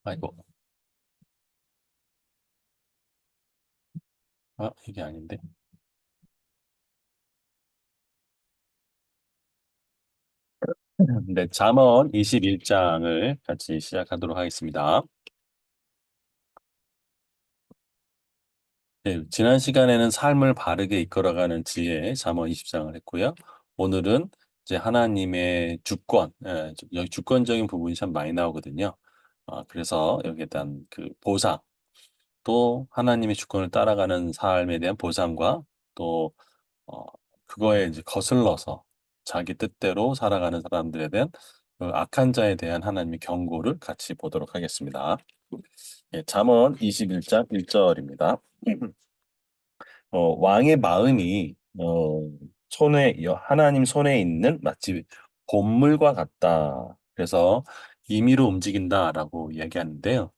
아이고, 이게 아닌데. 네, 잠언 21장을 같이 시작하도록 하겠습니다. 네, 지난 시간에는 삶을 바르게 이끌어가는 지혜 잠언 20장을 했고요. 오늘은 이제 하나님의 주권, 여기 주권적인 부분이 참 많이 나오거든요. 그래서 여기에 대한 그 보상, 또 하나님의 주권을 따라가는 삶에 대한 보상과 또 어, 그거에 이제 거슬러서 자기 뜻대로 살아가는 사람들에 대한 그 악한 자에 대한 하나님의 경고를 같이 보도록 하겠습니다. 예, 잠언 21장 1절입니다. 왕의 마음이 하나님 손에 있는 마치 본물과 같다. 그래서 임의로 움직인다라고 이야기하는데요.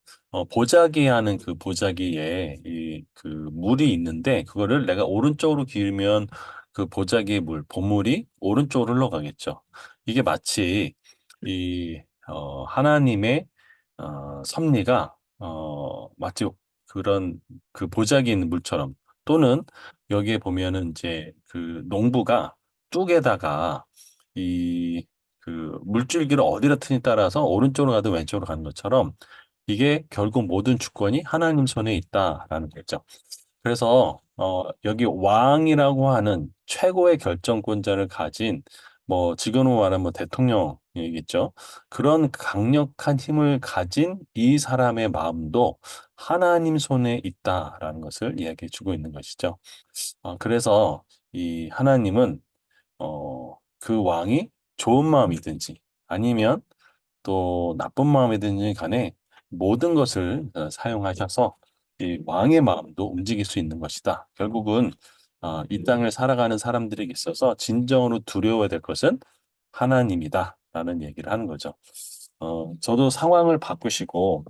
보자기 하는 그 보자기에 이 그 물이 있는데 그거를 내가 오른쪽으로 기울면 그 보자기의 본물이 오른쪽으로 흘러가겠죠. 이게 마치 이 하나님의 섭리가 마치 그런 그 보자기에 있는 물처럼 또는 여기에 보면은 이제 그 농부가 뚝에다가 이 그 물줄기를 어디로 트니 따라서 오른쪽으로 가든 왼쪽으로 가는 것처럼 이게 결국 모든 주권이 하나님 손에 있다라는 거죠. 그래서 여기 왕이라고 하는 최고의 결정권자를 가진 뭐 지금으로 말하면 뭐 대통령이겠죠. 그런 강력한 힘을 가진 이 사람의 마음도 하나님 손에 있다라는 것을 이야기해 주고 있는 것이죠. 그래서 이 하나님은 그 왕이 좋은 마음이든지 아니면 또 나쁜 마음이든지 간에 모든 것을 사용하셔서 이 왕의 마음도 움직일 수 있는 것이다. 결국은 이 땅을 살아가는 사람들에게 있어서 진정으로 두려워야 될 것은 하나님이다라는 얘기를 하는 거죠. 저도 상황을 바꾸시고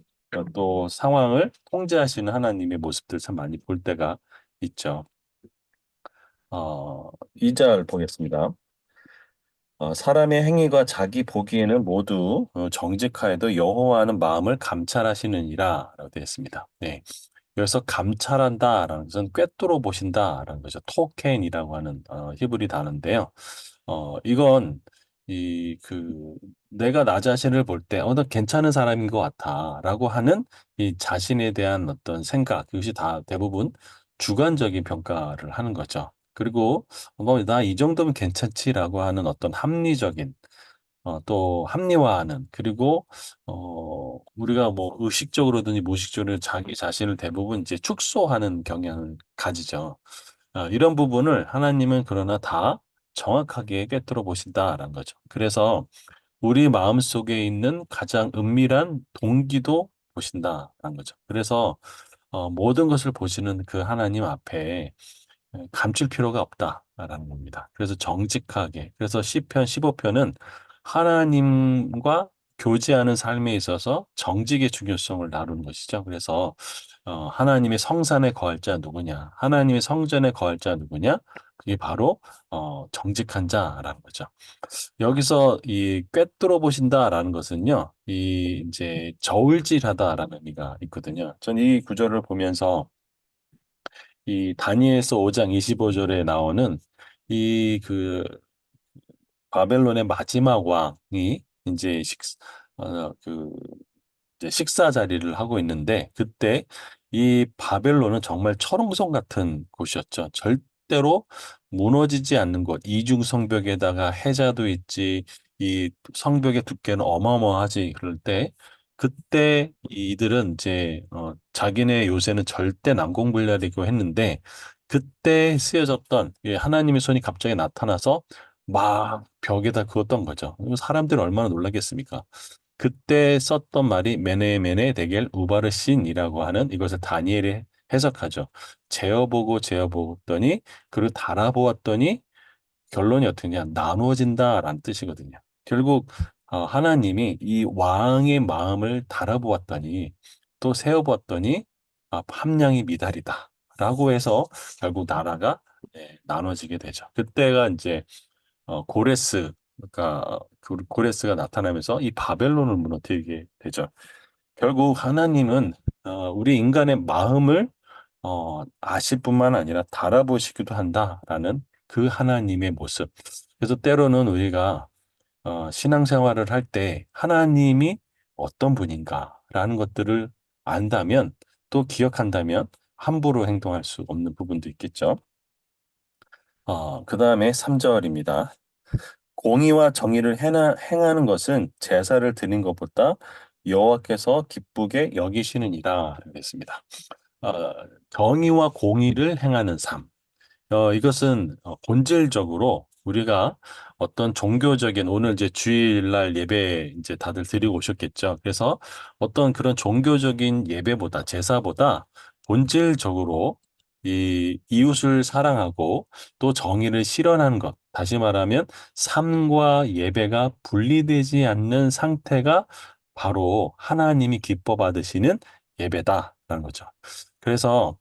또 상황을 통제하시는 하나님의 모습들 참 많이 볼 때가 있죠. 2절 보겠습니다. 사람의 행위가 자기 보기에는 모두 정직하여도 여호와는 마음을 감찰하시느니라 라고 되어 있습니다. 네. 그래서 감찰한다라는 것은 꿰뚫어 보신다라는 거죠. 토켄이라고 하는 히브리 단어인데요. 이건 이 내가 나 자신을 볼 때, 나 괜찮은 사람인 것 같아라고 하는 이 자신에 대한 어떤 생각, 그것이 다 대부분 주관적인 평가를 하는 거죠. 그리고 뭐 나 이 정도면 괜찮지라고 하는 어떤 합리적인 또 합리화하는 그리고 우리가 뭐 의식적으로든지 무의식적으로 자기 자신을 대부분 이제 축소하는 경향을 가지죠. 이런 부분을 하나님은 그러나 다 정확하게 꿰뚫어 보신다라는 거죠. 그래서 우리 마음속에 있는 가장 은밀한 동기도 보신다라는 거죠. 그래서 모든 것을 보시는 그 하나님 앞에 감출 필요가 없다라는 겁니다. 그래서 정직하게. 그래서 시편 15편은 하나님과 교제하는 삶에 있어서 정직의 중요성을 다루는 것이죠. 그래서 하나님의 성산에 거할 자 누구냐? 하나님의 성전에 거할 자 누구냐? 그게 바로 정직한 자라는 거죠. 여기서 이 꿰뚫어 보신다라는 것은요, 이 이제 저울질하다라는 의미가 있거든요. 전 이 구절을 보면서 이 다니엘서 5장 25절에 나오는 이 바벨론의 마지막 왕이 이제 어, 그 이제 식사 자리를 하고 있는데 그때 이 바벨론은 정말 철옹성 같은 곳이었죠. 절대로 무너지지 않는 곳. 이중 성벽에다가 해자도 있지. 이 성벽의 두께는 어마어마하지. 그럴 때 그때 이들은 이제 자기네 요새는 절대 난공불락이고 했는데 그때 쓰여졌던 이 하나님의 손이 갑자기 나타나서 막 벽에다 그었던 거죠. 사람들은 얼마나 놀라겠습니까? 그때 썼던 말이 메네 데겔 우바르신이라고 하는 이것을 다니엘이 해석하죠. 재어보고 재어보더니 그리고 달아보았더니 결론이 어떻게냐 나누어진다라는 뜻이거든요. 결국 하나님이 이 왕의 마음을 달아보았더니 또 세어보았더니 함량이 미달이다라고 해서 결국 나라가 나눠지게 되죠. 그때가 이제 고레스, 그러니까 그 고레스가 나타나면서 이 바벨론을 무너뜨리게 되죠. 결국 하나님은 우리 인간의 마음을 아실 뿐만 아니라 달아보시기도 한다라는 그 하나님의 모습. 그래서 때로는 우리가 신앙생활을 할 때 하나님이 어떤 분인가라는 것들을 안다면 또 기억한다면 함부로 행동할 수 없는 부분도 있겠죠. 그 다음에 3절입니다. 공의와 정의를 행하는 것은 제사를 드리는 것보다 여호와께서 기쁘게 여기시느니라 했습니다. 어, 정의와 공의를 행하는 삶. 이것은 본질적으로 우리가 어떤 종교적인 오늘 이제 주일날 예배 이제 다들 드리고 오셨겠죠. 그래서 어떤 그런 종교적인 예배보다 제사보다 본질적으로 이 이웃을 사랑하고 또 정의를 실현하는 것. 다시 말하면 삶과 예배가 분리되지 않는 상태가 바로 하나님이 기뻐 받으시는 예배다라는 거죠. 그래서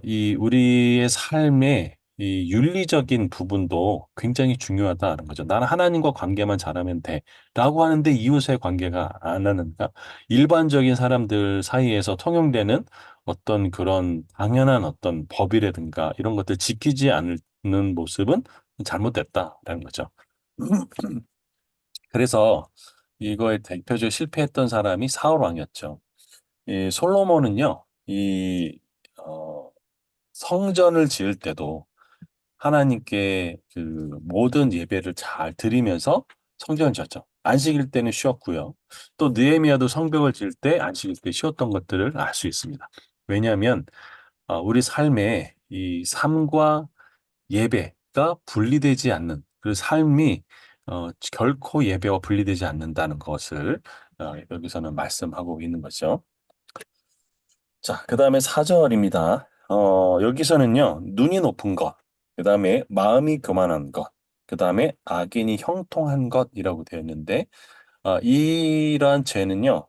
이 우리의 삶의 이 윤리적인 부분도 굉장히 중요하다는 거죠. 나는 하나님과 관계만 잘하면 돼라고 하는데 이웃의 관계가 안 하는가? 일반적인 사람들 사이에서 통용되는 어떤 그런 당연한 어떤 법이라든가 이런 것들 지키지 않는 모습은 잘못됐다라는 거죠. 그래서 이거에 대표적으로 실패했던 사람이 사울 왕이었죠. 이 솔로몬은요, 이 성전을 지을 때도 하나님께 그 모든 예배를 잘 드리면서 성전을 지었죠. 안식일 때는 쉬었고요. 또 느헤미야도 성벽을 지을 때 안식일 때 쉬었던 것들을 알 수 있습니다. 왜냐하면 우리 삶에 이 삶과 예배가 분리되지 않는 그 삶이 결코 예배와 분리되지 않는다는 것을 여기서는 말씀하고 있는 거죠. 자, 그 다음에 4절입니다. 여기서는요, 눈이 높은 것, 그 다음에 마음이 교만한 것, 그 다음에 악인이 형통한 것이라고 되어 있는데, 이러한 죄는요,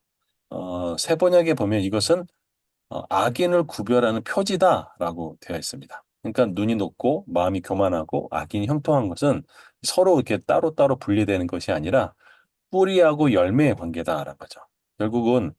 세번역에 보면 이것은 악인을 구별하는 표지다라고 되어 있습니다. 그러니까 눈이 높고 마음이 교만하고 악인이 형통한 것은 서로 이렇게 따로따로 분리되는 것이 아니라 뿌리하고 열매의 관계다라는 거죠. 결국은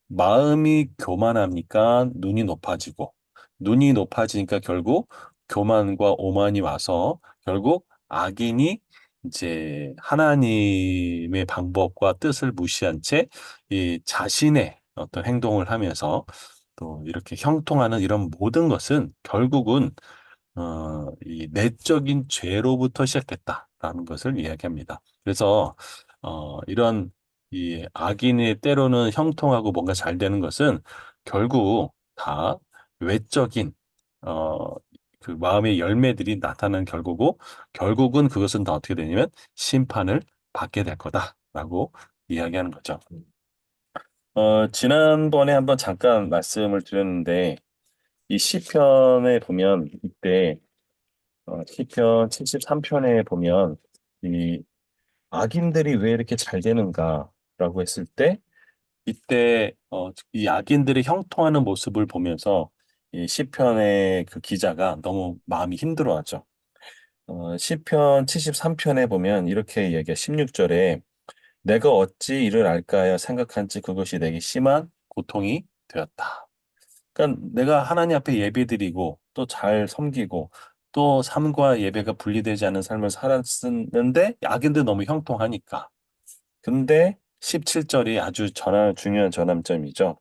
마음이 교만하니까 눈이 높아지고, 눈이 높아지니까 결국 교만과 오만이 와서 결국 악인이 이제 하나님의 방법과 뜻을 무시한 채 이 자신의 어떤 행동을 하면서 또 이렇게 형통하는 이런 모든 것은 결국은 이 내적인 죄로부터 시작됐다라는 것을 이야기합니다. 그래서 이런 이 악인의 때로는 형통하고 뭔가 잘 되는 것은 결국 다 외적인 어, 그 마음의 열매들이 나타나는 결과고 결국은 그것은 다 어떻게 되냐면 심판을 받게 될 거다라고 이야기하는 거죠. 지난번에 한번 잠깐 말씀을 드렸는데 이 시편에 보면 이때 시편 73편에 보면 이 악인들이 왜 이렇게 잘 되는가라고 했을 때 이때 이 악인들이 형통하는 모습을 보면서 이 시편의 그 기자가 너무 마음이 힘들어하죠. 시편 73편에 보면 이렇게 이야기해 16절에 내가 어찌 이를 알까 하여 생각한지 그것이 내게 심한 고통이 되었다. 그러니까 내가 하나님 앞에 예배드리고 또 잘 섬기고 또 삶과 예배가 분리되지 않는 삶을 살았는데 악인들 너무 형통하니까. 근데 17절이 아주 중요한 전환점이죠.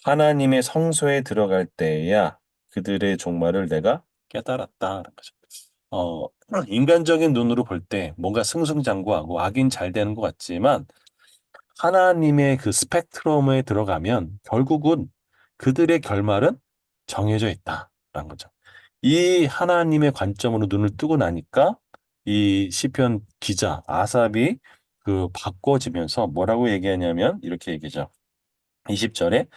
하나님의 성소에 들어갈 때에야 그들의 종말을 내가 깨달았다는 거죠. 어, 인간적인 눈으로 볼 때 뭔가 승승장구하고 악인 잘 되는 것 같지만 하나님의 그 스펙트럼에 들어가면 결국은 그들의 결말은 정해져 있다라는 거죠. 이 하나님의 관점으로 눈을 뜨고 나니까 이 시편 기자 아삽이 그 바꿔지면서 뭐라고 얘기하냐면 이렇게 얘기죠. 20절에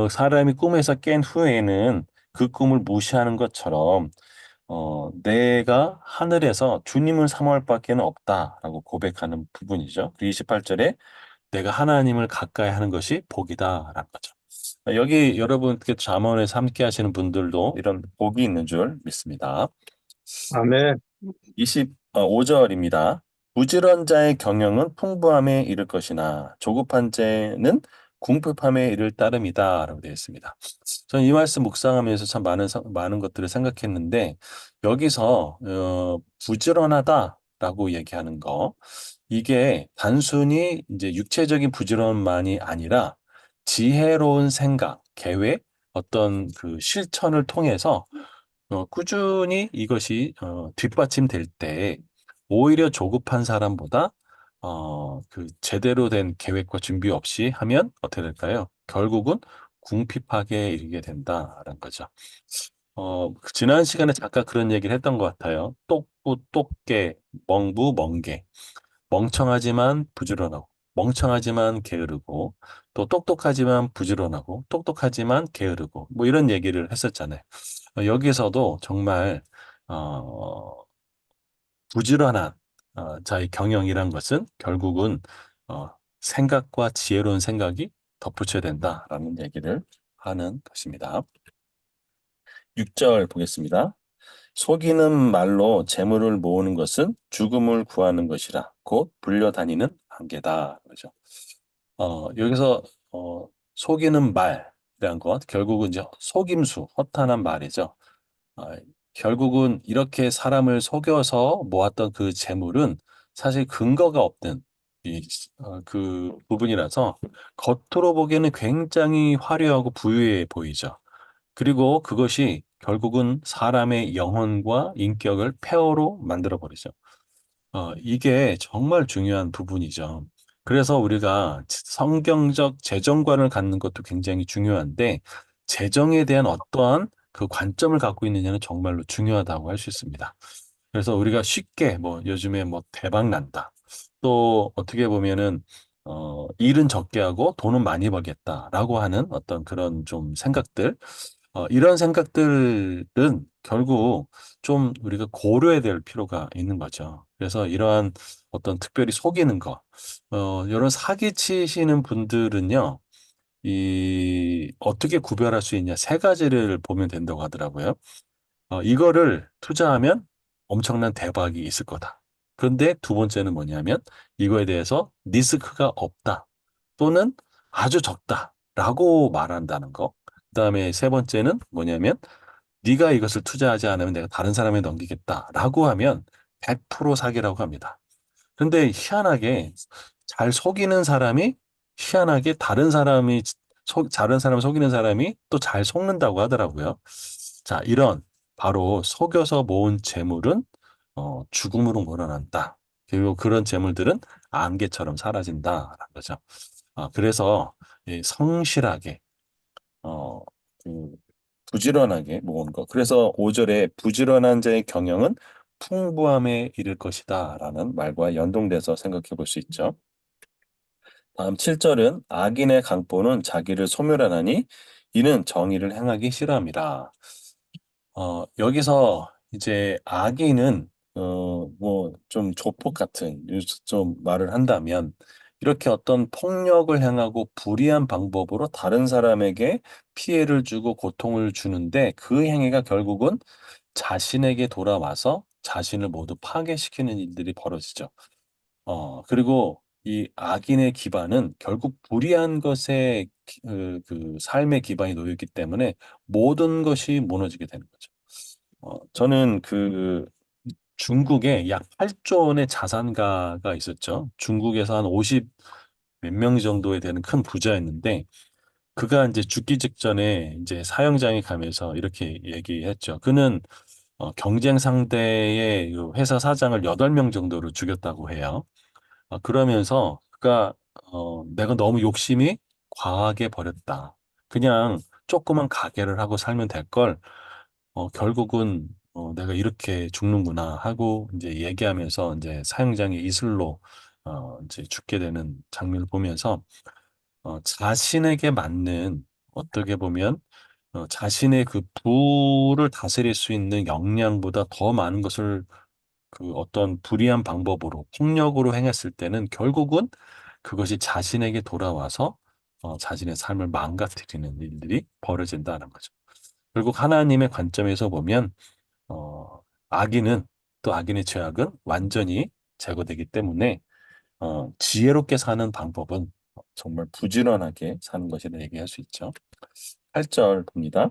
사람이 꿈에서 깬 후에는 그 꿈을 무시하는 것처럼 내가 하늘에서 주님을 사모할 밖에는 없다라고 고백하는 부분이죠. 그리고 28절에 내가 하나님을 가까이 하는 것이 복이다라는 거죠. 여기 여러분 그 잠언에서 함께 하시는 분들도 이런 복이 있는 줄 믿습니다. 아멘. 25절입니다. 부지런 자의 경영은 풍부함에 이를 것이나 조급한 자는 궁핍함에 이를 따름이다라고 되어 있습니다. 저는 이 말씀 묵상하면서 참 많은 것들을 생각했는데 여기서 부지런하다라고 얘기하는 거 이게 단순히 이제 육체적인 부지런만이 아니라 지혜로운 생각, 계획, 어떤 그 실천을 통해서 꾸준히 이것이 뒷받침될 때 오히려 조급한 사람보다 그 제대로 된 계획과 준비 없이 하면 어떻게 될까요? 결국은 궁핍하게 이르게 된다라는 거죠. 그 지난 시간에 잠깐 그런 얘기를 했던 것 같아요. 똑부 똑개, 멍부 멍개. 멍청하지만 부지런하고, 멍청하지만 게으르고, 또 똑똑하지만 부지런하고, 똑똑하지만 게으르고, 뭐 이런 얘기를 했었잖아요. 여기서도 정말 어, 부지런한 자의 경영이란 것은 결국은 어, 생각과 지혜로운 생각이 덧붙여야 된다라는 얘기를 하는 것입니다. 6절 보겠습니다. 속이는 말로 재물을 모으는 것은 죽음을 구하는 것이라 곧 불려다니는 한계다. 그죠? 여기서 속이는 말이란 것 결국은 이제 속임수, 허탄한 말이죠. 어, 결국은 이렇게 사람을 속여서 모았던 그 재물은 사실 근거가 없는 그 부분이라서 겉으로 보기에는 굉장히 화려하고 부유해 보이죠. 그리고 그것이 결국은 사람의 영혼과 인격을 폐허로 만들어 버리죠. 이게 정말 중요한 부분이죠. 그래서 우리가 성경적 재정관을 갖는 것도 굉장히 중요한데, 재정에 대한 어떠한 그 관점을 갖고 있느냐는 정말로 중요하다고 할 수 있습니다. 그래서 우리가 쉽게 뭐 요즘에 뭐 대박 난다. 또 어떻게 보면은 일은 적게 하고 돈은 많이 벌겠다라고 하는 어떤 그런 좀 생각들 이런 생각들은 결국 좀 우리가 고려해야 될 필요가 있는 거죠. 그래서 이러한 어떤 특별히 속이는 거, 이런 사기치시는 분들은요, 어떻게 구별할 수 있냐, 세 가지를 보면 된다고 하더라고요. 이거를 투자하면 엄청난 대박이 있을 거다. 그런데 두 번째는 뭐냐면, 이거에 대해서 리스크가 없다. 또는 아주 적다라고 말한다는 거. 그다음에 세 번째는 뭐냐면 네가 이것을 투자하지 않으면 내가 다른 사람에 넘기겠다라고 하면 100% 사기라고 합니다. 근데 희한하게 잘 속이는 사람이 희한하게 다른 사람을 속이는 사람이 또 잘 속는다고 하더라고요. 자, 이런 바로 속여서 모은 재물은 죽음으로 몰아난다. 그리고 그런 재물들은 안개처럼 사라진다라는 거죠. 그래서 이 성실하게 어, 그 부지런하게 모은 거. 그래서 5절에 부지런한 자의 경영은 풍부함에 이를 것이다 라는 말과 연동돼서 생각해 볼 수 있죠. 다음 7절은 악인의 강포는 자기를 소멸하나니 이는 정의를 행하기 싫어함이라. 여기서 이제 악인은 뭐 좀 조폭 같은 좀 말을 한다면 이렇게 어떤 폭력을 행하고 불의한 방법으로 다른 사람에게 피해를 주고 고통을 주는데 그 행위가 결국은 자신에게 돌아와서 자신을 모두 파괴시키는 일들이 벌어지죠. 그리고 이 악인의 기반은 결국 불의한 것에 그 삶의 기반이 놓여 있기 때문에 모든 것이 무너지게 되는 거죠. 저는 그 중국에 약 8조 원의 자산가가 있었죠. 중국에서 한 50 몇 명 정도에 되는 큰 부자였는데 그가 이제 죽기 직전에 이제 사형장에 가면서 이렇게 얘기했죠. 그는 경쟁 상대의 그 회사 사장을 8명 정도로 죽였다고 해요. 그러면서 그가 내가 너무 욕심이 과하게 버렸다. 그냥 조그만 가게를 하고 살면 될 걸, 결국은 내가 이렇게 죽는구나 하고 이제 얘기하면서 이제 사형장의 이슬로 이제 죽게 되는 장면을 보면서 자신에게 맞는 어떻게 보면 자신의 그 부를 다스릴 수 있는 역량보다 더 많은 것을 그 어떤 불의한 방법으로 폭력으로 행했을 때는 결국은 그것이 자신에게 돌아와서 자신의 삶을 망가뜨리는 일들이 벌어진다는 거죠. 결국 하나님의 관점에서 보면 어, 악인은 또 악인의 죄악은 완전히 제거되기 때문에 지혜롭게 사는 방법은 정말 부지런하게 사는 것이라 얘기할 수 있죠. 8절 봅니다.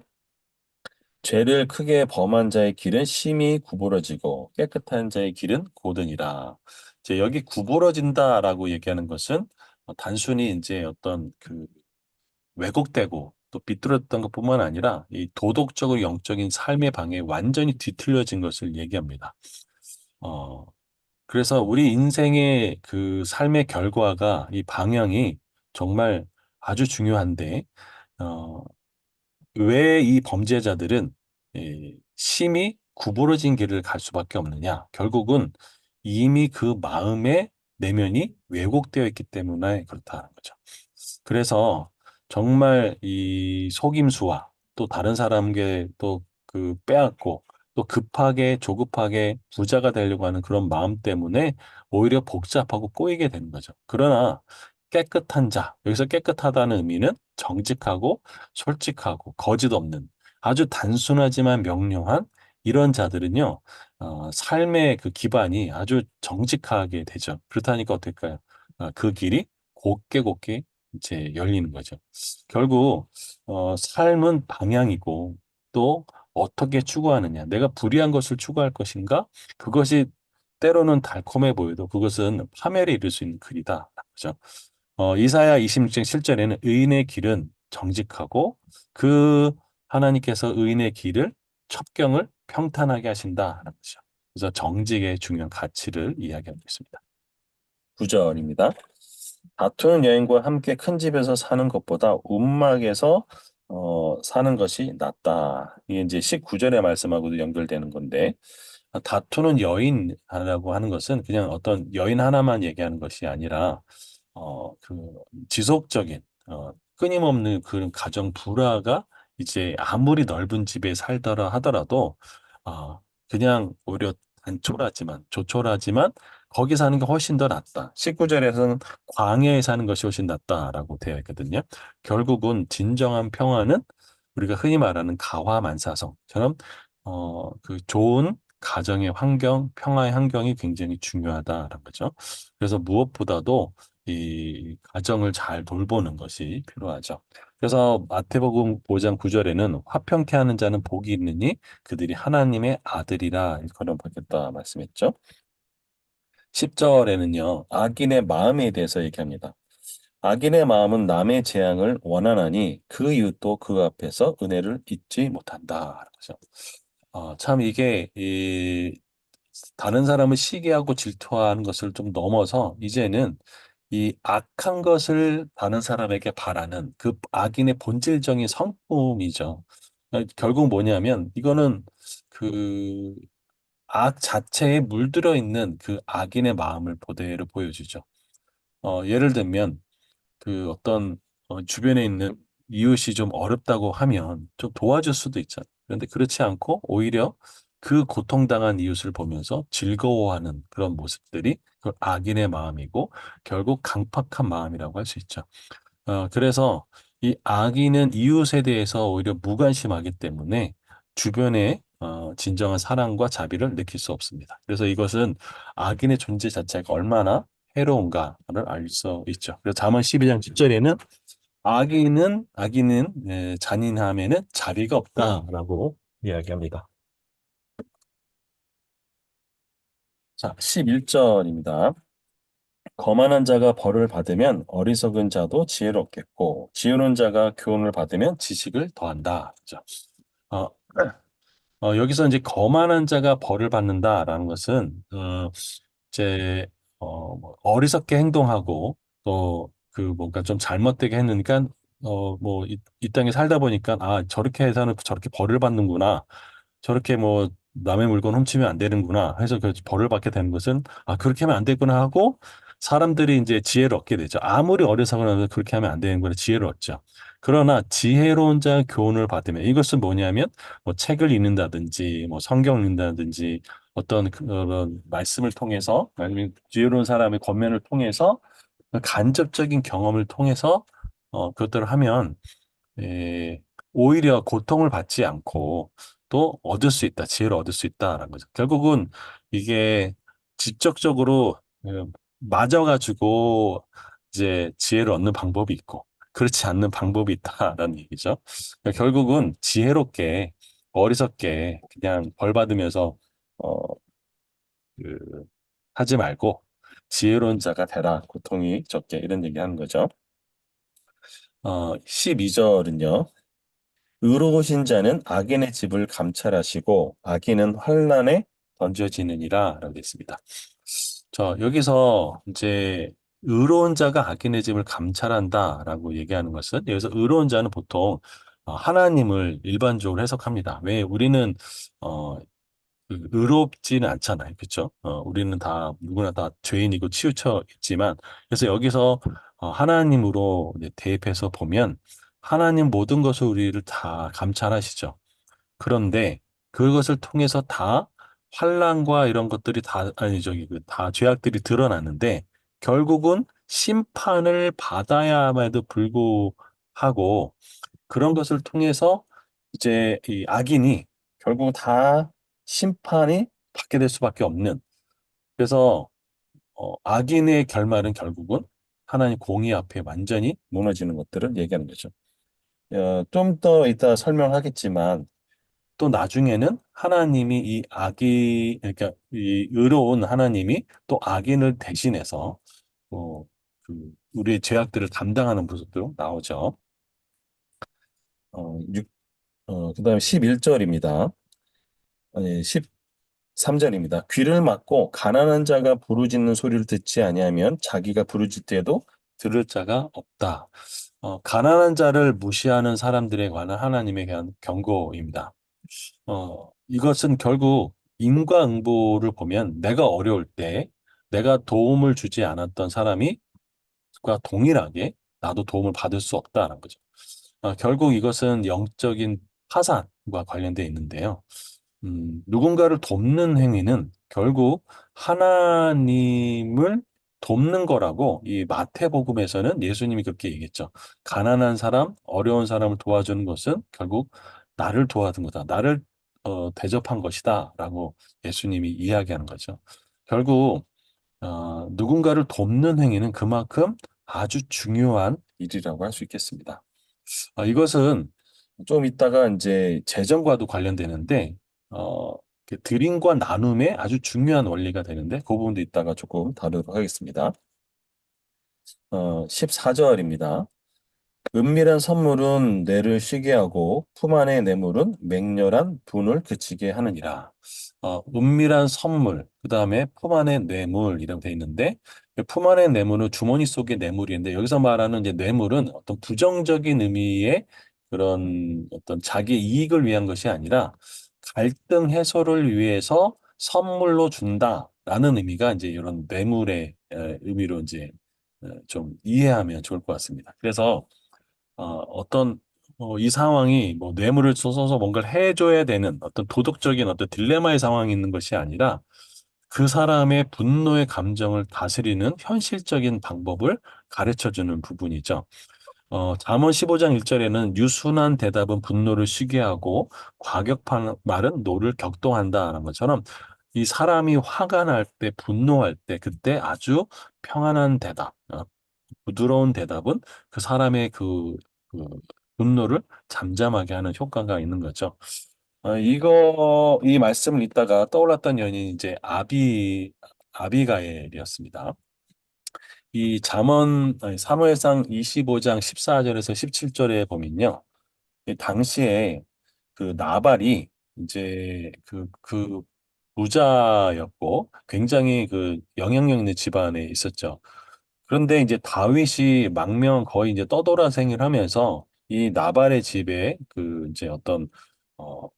죄를 크게 범한 자의 길은 심히 구부러지고 깨끗한 자의 길은 고드니라. 이제 여기 구부러진다라고 얘기하는 것은 단순히 이제 어떤 그 왜곡되고 또 비뚤어졌던 것뿐만 아니라 이 도덕적으로 영적인 삶의 방에 완전히 뒤틀려진 것을 얘기합니다. 어, 그래서 우리 인생의 그 삶의 결과가 이 방향이 정말 아주 중요한데, 어, 왜 이 범죄자들은 심히 구부러진 길을 갈 수밖에 없느냐? 결국은 이미 그 마음의 내면이 왜곡되어 있기 때문에 그렇다는 거죠. 그래서 정말 이 속임수와 또 다른 사람에게 또 그 빼앗고 또 급하게 조급하게 부자가 되려고 하는 그런 마음 때문에 오히려 복잡하고 꼬이게 되는 거죠. 그러나 깨끗한 자, 여기서 깨끗하다는 의미는 정직하고 솔직하고 거짓 없는 아주 단순하지만 명료한 이런 자들은요, 삶의 그 기반이 아주 정직하게 되죠. 그렇다니까 어떨까요? 그 길이 곱게 곱게 이제 열리는 거죠. 결국 삶은 방향이고 또 어떻게 추구하느냐. 내가 불의한 것을 추구할 것인가? 그것이 때로는 달콤해 보여도 그것은 파멸에 이를 수 있는 길이다. 그죠? 이사야 26장 7절에는 의인의 길은 정직하고 그 하나님께서 의인의 길을 첩경을 평탄하게 하신다라는 거죠. 그래서 정직의 중요한 가치를 이야기하고 있습니다. 9절입니다. 다투는 여인과 함께 큰 집에서 사는 것보다 움막에서 사는 것이 낫다. 이게 이제 19절의 말씀하고도 연결되는 건데, 다투는 여인이라고 하는 것은 그냥 어떤 여인 하나만 얘기하는 것이 아니라, 그 지속적인, 끊임없는 그런 가정 불화가 이제 아무리 넓은 집에 살더라 하더라도, 그냥 오히려 단촐하지만, 조촐하지만, 거기 사는 게 훨씬 더 낫다. 19절에서는 광야에 사는 것이 훨씬 낫다라고 되어 있거든요. 결국은 진정한 평화는 우리가 흔히 말하는 가화만사성처럼 그 좋은 가정의 환경, 평화의 환경이 굉장히 중요하다라는 거죠. 그래서 무엇보다도 이 가정을 잘 돌보는 것이 필요하죠. 그래서 마태복음 5장 9절에는 화평케 하는 자는 복이 있느니 그들이 하나님의 아들이라 일컬음 받겠다 말씀했죠. 10절에는요, 악인의 마음에 대해서 얘기합니다. 악인의 마음은 남의 재앙을 원하나니 그 이웃도 그 앞에서 은혜를 잊지 못한다. 그죠? 참 이게 다른 사람을 시기하고 질투하는 것을 좀 넘어서 이제는 이 악한 것을 다른 사람에게 바라는 그 악인의 본질적인 성품이죠. 결국 뭐냐면 이거는 그 악 자체에 물들어 있는 그 악인의 마음을 그대로 보여주죠. 예를 들면 그 어떤 주변에 있는 이웃이 좀 어렵다고 하면 좀 도와줄 수도 있잖아요. 그런데 그렇지 않고 오히려 그 고통당한 이웃을 보면서 즐거워하는 그런 모습들이 그 악인의 마음이고 결국 강팍한 마음이라고 할 수 있죠. 그래서 이 악인은 이웃에 대해서 오히려 무관심하기 때문에 주변에 진정한 사랑과 자비를 느낄 수 없습니다. 그래서 이것은 악인의 존재 자체가 얼마나 해로운가를 알 수 있죠. 그래서 잠언 12장 10절에는 악인은 잔인함에는 자비가 없다라고 이야기합니다. 자, 11절입니다. 거만한 자가 벌을 받으면 어리석은 자도 지혜를 얻겠고 지혜로운 자가 교훈을 받으면 지식을 더한다. 그죠? 어, 여기서 이제 거만한 자가 벌을 받는다라는 것은 이제 뭐 어리석게 행동하고 또 그 뭔가 좀 잘못되게 했으니까 뭐 이 땅에 살다 보니까 저렇게 해서는 저렇게 벌을 받는구나. 저렇게 뭐 남의 물건 훔치면 안 되는구나 해서 그 벌을 받게 되는 것은 그렇게 하면 안 되구나 하고 사람들이 이제 지혜를 얻게 되죠. 아무리 어리석어도 그렇게 하면 안 되는 거라 지혜를 얻죠. 그러나 지혜로운 자 교훈을 받으면 이것은 뭐냐면 뭐 책을 읽는다든지 뭐 성경을 읽는다든지 어떤 그런 말씀을 통해서 아니면 지혜로운 사람의 권면을 통해서 간접적인 경험을 통해서 그것들을 하면 오히려 고통을 받지 않고 또 얻을 수 있다, 지혜를 얻을 수 있다라는 거죠. 결국은 이게 직접적으로 맞아가지고 이제 지혜를 얻는 방법이 있고 그렇지 않는 방법이 있다라는 얘기죠. 그러니까 결국은 지혜롭게 어리석게 그냥 벌 받으면서 어, 그, 하지 말고 지혜로운 자가 되라. 고통이 적게 이런 얘기하는 거죠. 12절은요. 의로우신 자는 악인의 집을 감찰하시고 악인은 환난에 던져지느니라 라고 되어 있습니다. 여기서 이제 의로운 자가 악인의 집을 감찰한다라고 얘기하는 것은 여기서 의로운 자는 보통 하나님을 일반적으로 해석합니다. 왜 우리는 어, 의롭지는 않잖아요. 그렇죠? 우리는 다 누구나 다 죄인이고 치우쳐 있지만 그래서 여기서 하나님으로 이제 대입해서 보면 하나님 모든 것을 우리를 다 감찰하시죠. 그런데 그것을 통해서 다 환난과 이런 것들이 다 아니 저기 다 죄악들이 드러나는데 결국은 심판을 받아야만도 불구하고 그런 것을 통해서 이제 이 악인이 결국 다 심판이 받게 될 수밖에 없는 그래서 악인의 결말은 결국은 하나님 공의 앞에 완전히 무너지는 것들을 얘기하는 거죠. 좀 더 이따 설명하겠지만 또 나중에는 하나님이 이 그러니까 이 의로운 하나님이 또 악인을 대신해서 우리의 죄악들을 담당하는 모습도 나오죠. 그다음에 11절입니다. 아니, 13절입니다. 귀를 막고 가난한 자가 부르짖는 소리를 듣지 아니하면 자기가 부르짖을 때도 들을 자가 없다. 가난한 자를 무시하는 사람들에 관한 하나님의 경고입니다. 이것은 결국 인과응보를 보면 내가 어려울 때 내가 도움을 주지 않았던 사람이 과 동일하게 나도 도움을 받을 수 없다는 거죠. 결국 이것은 영적인 파산과 관련되어 있는데요. 누군가를 돕는 행위는 결국 하나님을 돕는 거라고 이 마태복음에서는 예수님이 그렇게 얘기했죠. 가난한 사람, 어려운 사람을 도와주는 것은 결국 나를 도와준 거다. 나를 대접한 것이다라고 예수님이 이야기하는 거죠. 결국 누군가를 돕는 행위는 그만큼 아주 중요한 일이라고 할 수 있겠습니다. 이것은 좀 이따가 이제 재정과도 관련되는데, 드림과 나눔의 아주 중요한 원리가 되는데, 그 부분도 이따가 조금 다루도록 하겠습니다. 14절입니다. 은밀한 선물은 뇌를 쉬게 하고 품 안의 뇌물은 맹렬한 분을 그치게 하느니라. 은밀한 선물, 그 다음에 품 안의 뇌물이라고 되어 있는데 품 안의 뇌물은 주머니 속의 뇌물인데 여기서 말하는 이제 뇌물은 어떤 부정적인 의미의 그런 어떤 자기 이익을 위한 것이 아니라 갈등 해소를 위해서 선물로 준다라는 의미가 이제 이런 뇌물의 의미로 이제 좀 이해하면 좋을 것 같습니다. 그래서 이 상황이 뭐 뇌물을 써서 뭔가를 해줘야 되는 어떤 도덕적인 어떤 딜레마의 상황이 있는 것이 아니라 그 사람의 분노의 감정을 다스리는 현실적인 방법을 가르쳐 주는 부분이죠. 잠언 15장 1절에는 유순한 대답은 분노를 쉬게 하고 과격한 말은 노를 격동한다라는 것처럼 이 사람이 화가 날 때, 분노할 때, 그때 아주 평안한 대답, 부드러운 대답은 그 사람의 그 분노를 잠잠하게 하는 효과가 있는 거죠. 이 말씀을 읽다가 떠올랐던 연인이 이제 아비가엘이었습니다. 이 사무엘상 25장 14절에서 17절에 보면요. 이 당시에 그 나발이 이제 그 부자였고 굉장히 그 영향력 있는 집안에 있었죠. 그런데 이제 다윗이 망명 거의 이제 떠돌아생을 하면서 이 나발의 집에 그 이제 어떤 어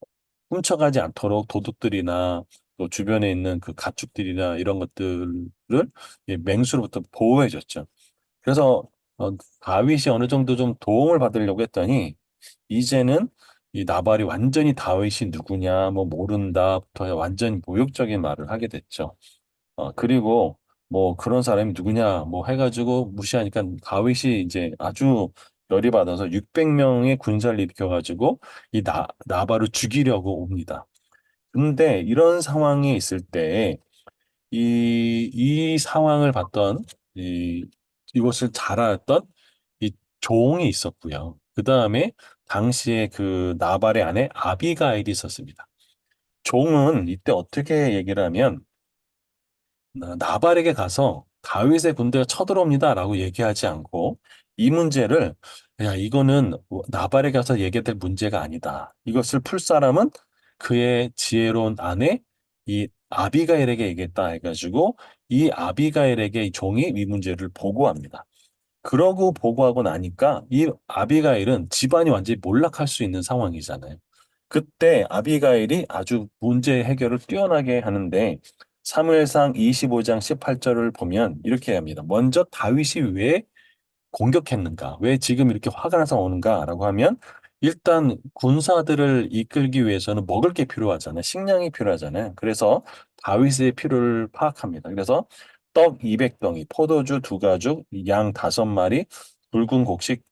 훔쳐가지 않도록 도둑들이나 또 주변에 있는 그 가축들이나 이런 것들을 이 맹수로부터 보호해 줬죠. 그래서 다윗이 어느 정도 좀 도움을 받으려고 했더니 이제는 이 나발이 완전히 다윗이 누구냐 뭐 모른다부터 완전히 모욕적인 말을 하게 됐죠. 그리고 뭐 그런 사람이 누구냐 뭐 해가지고 무시하니까 다윗이 이제 아주 열이 받아서 600명의 군사를 일으켜가지고 이 나발을 죽이려고 옵니다. 근데 이런 상황에 있을 때 이 상황을 봤던, 이, 이것을 잘 알았던 이 종이 있었고요. 그 다음에 당시에 그 나발의 아내 아비가일이 있었습니다. 종은 이때 어떻게 얘기를 하면, 나발에게 가서 다윗의 군대가 쳐들어옵니다라고 얘기하지 않고 이 문제를, 야, 이거는 나발에게 가서 얘기해야 될 문제가 아니다. 이것을 풀 사람은 그의 지혜로운 아내 이 아비가일에게 얘기했다 해가지고 이 아비가일에게 이 종이 이 문제를 보고합니다. 그러고 보고하고 나니까 이 아비가일은 집안이 완전히 몰락할 수 있는 상황이잖아요. 그때 아비가일이 아주 문제 해결을 뛰어나게 하는데 사무엘상 25장 18절을 보면 이렇게 합니다. 먼저 다윗이 왜 공격했는가? 왜 지금 이렇게 화가 나서 오는가라고 하면 일단 군사들을 이끌기 위해서는 먹을 게 필요하잖아요. 식량이 필요하잖아요. 그래서 다윗의 필요를 파악합니다. 그래서 떡 200덩이, 포도주 2가죽, 양 5마리, 붉은 곡식,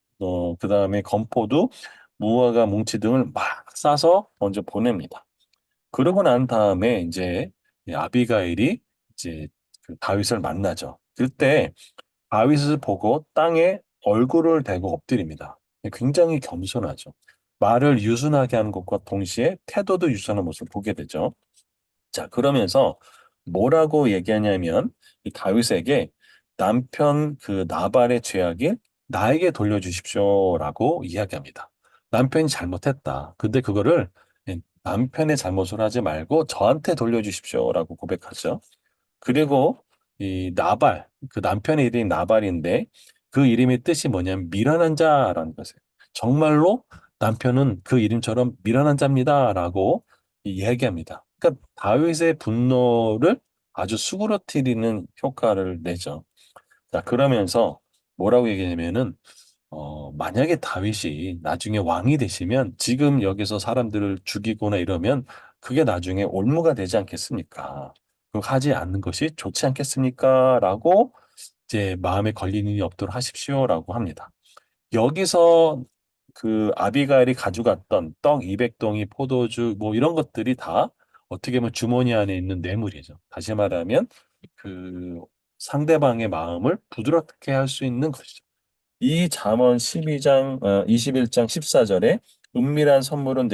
그다음에 건포도, 무화과 뭉치 등을 막 싸서 먼저 보냅니다. 그러고 난 다음에 이제 이 아비가일이 이제 그 다윗을 만나죠. 그때 다윗을 보고 땅에 얼굴을 대고 엎드립니다. 굉장히 겸손하죠. 말을 유순하게 하는 것과 동시에 태도도 유순한 모습을 보게 되죠. 자, 그러면서 뭐라고 얘기하냐면 이 다윗에게 남편 그 나발의 죄악을 나에게 돌려주십시오라고 이야기합니다. 남편이 잘못했다. 근데 그거를 남편의 잘못을 하지 말고 저한테 돌려주십시오라고 고백하죠. 그리고 이 나발, 그 남편의 이름이 나발인데 그 이름의 뜻이 뭐냐면 미련한 자라는 것이에요. 정말로 남편은 그 이름처럼 미련한 자입니다라고 이야기합니다. 그러니까 다윗의 분노를 아주 수그러뜨리는 효과를 내죠. 자, 그러면서 뭐라고 얘기하냐면은 만약에 다윗이 나중에 왕이 되시면 지금 여기서 사람들을 죽이거나 이러면 그게 나중에 올무가 되지 않겠습니까? 그거 하지 않는 것이 좋지 않겠습니까? 라고 이제 마음에 걸리는 일이 없도록 하십시오라고 합니다. 여기서 그 아비가일이 가져갔던 떡 200동이 포도주 뭐 이런 것들이 다 어떻게 보면 주머니 안에 있는 뇌물이죠. 다시 말하면 그 상대방의 마음을 부드럽게 할 수 있는 것이죠. 이 잠언 12장 21장 14절에 은밀한 선물은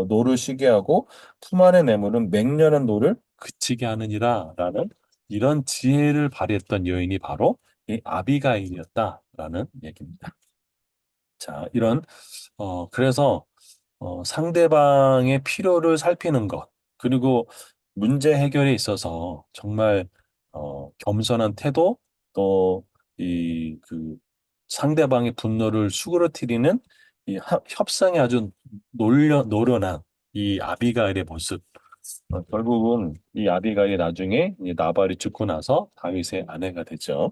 노를 쉬게 하고 품 안의 뇌물은 맹렬한 노를 그치게 하느니라라는 이런 지혜를 발휘했던 여인이 바로 이 아비가일이었다라는 얘기입니다. 자, 그래서 상대방의 필요를 살피는 것, 그리고 문제 해결에 있어서 정말 겸손한 태도, 또 상대방의 분노를 수그러뜨리는 협상에 아주 노련한 이 아비가일의 모습. 결국은 이 아비가일이 나중에 이 나발이 죽고 나서 다윗의 아내가 되죠.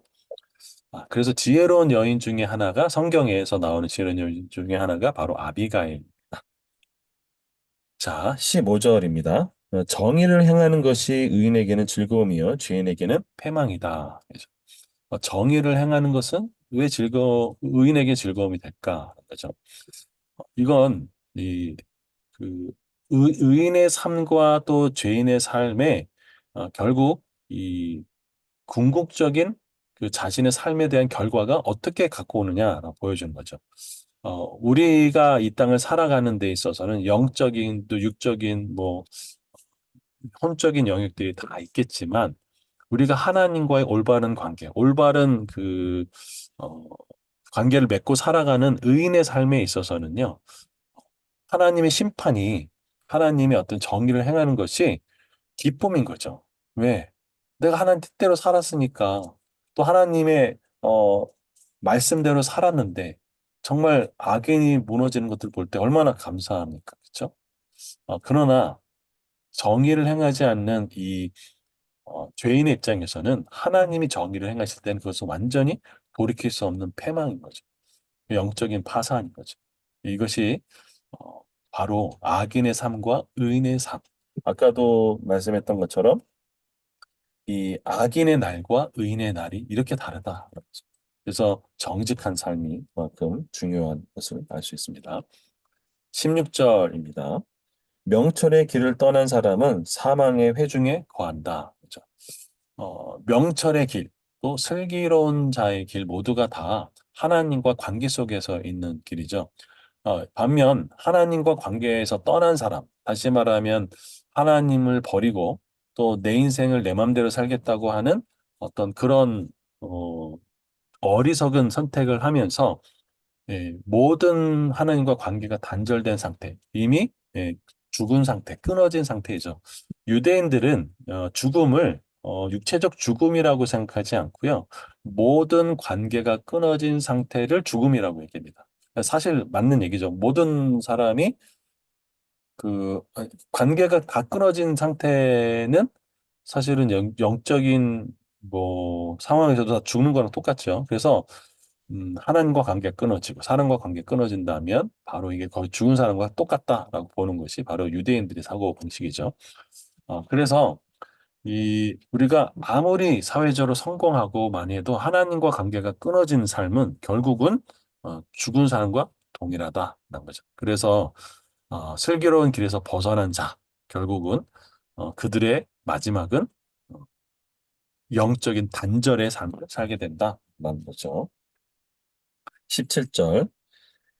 그래서 지혜로운 여인 중에 하나가 성경에서 나오는 지혜로운 여인 중에 하나가 바로 아비가일. 자, 15절입니다. 정의를 행하는 것이 의인에게는 즐거움이요 죄인에게는 패망이다. 그죠? 정의를 행하는 것은 왜 의인에게 즐거움이 될까? 그죠? 이건 그 의인의 삶과 또 죄인의 삶에 결국 이 궁극적인 그 자신의 삶에 대한 결과가 어떻게 갖고 오느냐라고 보여주는 거죠. 우리가 이 땅을 살아가는 데 있어서는 영적인 또 육적인 뭐 혼적인 영역들이 다 있겠지만 우리가 하나님과의 올바른 관계, 올바른 어, 관계를 맺고 살아가는 의인의 삶에 있어서는요, 하나님의 심판이 하나님의 어떤 정의를 행하는 것이 기쁨인 거죠. 왜? 내가 하나님 뜻대로 살았으니까 또 하나님의 말씀대로 살았는데 정말 악인이 무너지는 것들 볼 때 얼마나 감사합니까? 그렇죠? 그러나 정의를 행하지 않는 이 죄인의 입장에서는 하나님이 정의를 행하실 때는 그것은 완전히 돌이킬 수 없는 패망인 거죠. 영적인 파산인 거죠. 이것이 어, 바로 악인의 삶과 의인의 삶. 아까도 말씀했던 것처럼 이 악인의 날과 의인의 날이 이렇게 다르다. 그래서 정직한 삶이 그만큼 중요한 것을 알 수 있습니다. 16절입니다. 명철의 길을 떠난 사람은 사망의 회중에 거한다. 그죠? 명철의 길, 또 슬기로운 자의 길 모두가 다 하나님과 관계 속에서 있는 길이죠. 반면 하나님과 관계에서 떠난 사람, 다시 말하면 하나님을 버리고 또 내 인생을 내 맘대로 살겠다고 하는 어떤 그런 어, 어리석은 선택을 하면서 모든 하나님과 관계가 단절된 상태, 이미 죽은 상태, 끊어진 상태이죠. 유대인들은 죽음을 육체적 죽음이라고 생각하지 않고요. 모든 관계가 끊어진 상태를 죽음이라고 얘기합니다. 사실 맞는 얘기죠. 모든 사람이 관계가 다 끊어진 상태는 사실은 영적인 뭐 상황에서도 다 죽는 거랑 똑같죠. 그래서 하나님과 관계 끊어지고 사람과 관계 끊어진다면 바로 이게 거의 죽은 사람과 똑같다라고 보는 것이 바로 유대인들의 사고 방식이죠. 그래서 우리가 아무리 사회적으로 성공하고 많이 해도 하나님과 관계가 끊어진 삶은 결국은 죽은 사람과 동일하다라는 거죠. 그래서 슬기로운 길에서 벗어난 자, 결국은 그들의 마지막은 어, 영적인 단절의 삶을 살게 된다라는 거죠. 17절.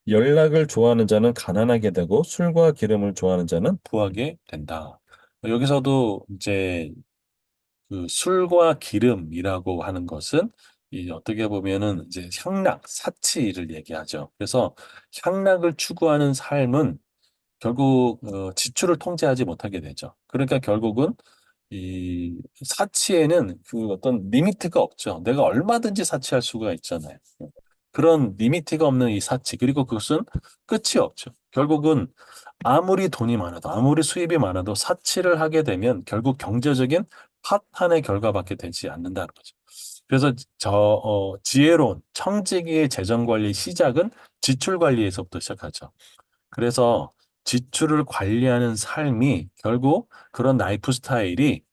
연락을 좋아하는 자는 가난하게 되고 술과 기름을 좋아하는 자는 부하게 된다. 여기서도 이제 그 술과 기름이라고 하는 것은 어떻게 보면은 이제 향락, 사치를 얘기하죠. 그래서 향락을 추구하는 삶은 결국 지출을 통제하지 못하게 되죠. 그러니까 결국은 이 사치에는 그 어떤 리미트가 없죠. 내가 얼마든지 사치할 수가 있잖아요. 그런 리미트가 없는 이 사치, 그리고 그것은 끝이 없죠. 결국은 아무리 돈이 많아도, 아무리 수입이 많아도 사치를 하게 되면 결국 경제적인 파탄의 결과밖에 되지 않는다는 거죠. 그래서 지혜로운 청지기의 재정 관리 시작은 지출 관리에서부터 시작하죠. 그래서 지출을 관리하는 삶이 결국 그런 라이프 스타일이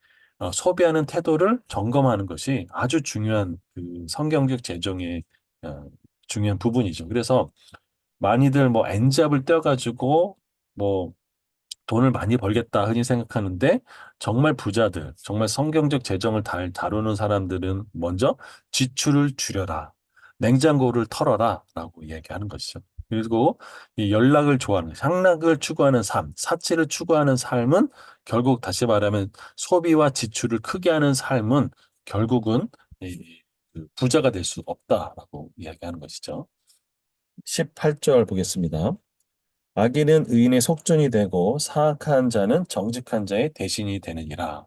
소비하는 태도를 점검하는 것이 아주 중요한 그 성경적 재정의 어, 중요한 부분이죠. 그래서 많이들 뭐 엔잡을 떼어가지고 뭐 돈을 많이 벌겠다 흔히 생각하는데 정말 부자들, 정말 성경적 재정을 다루는 사람들은 먼저 지출을 줄여라, 냉장고를 털어라 라고 이야기하는 것이죠. 그리고 이 연락을 좋아하는, 향락을 추구하는 삶, 사치를 추구하는 삶은 결국 다시 말하면 소비와 지출을 크게 하는 삶은 결국은 그 부자가 될 수 없다라고 이야기하는 것이죠. 18절 보겠습니다. 악인은 의인의 속전이 되고 사악한 자는 정직한 자의 대신이 되느니라.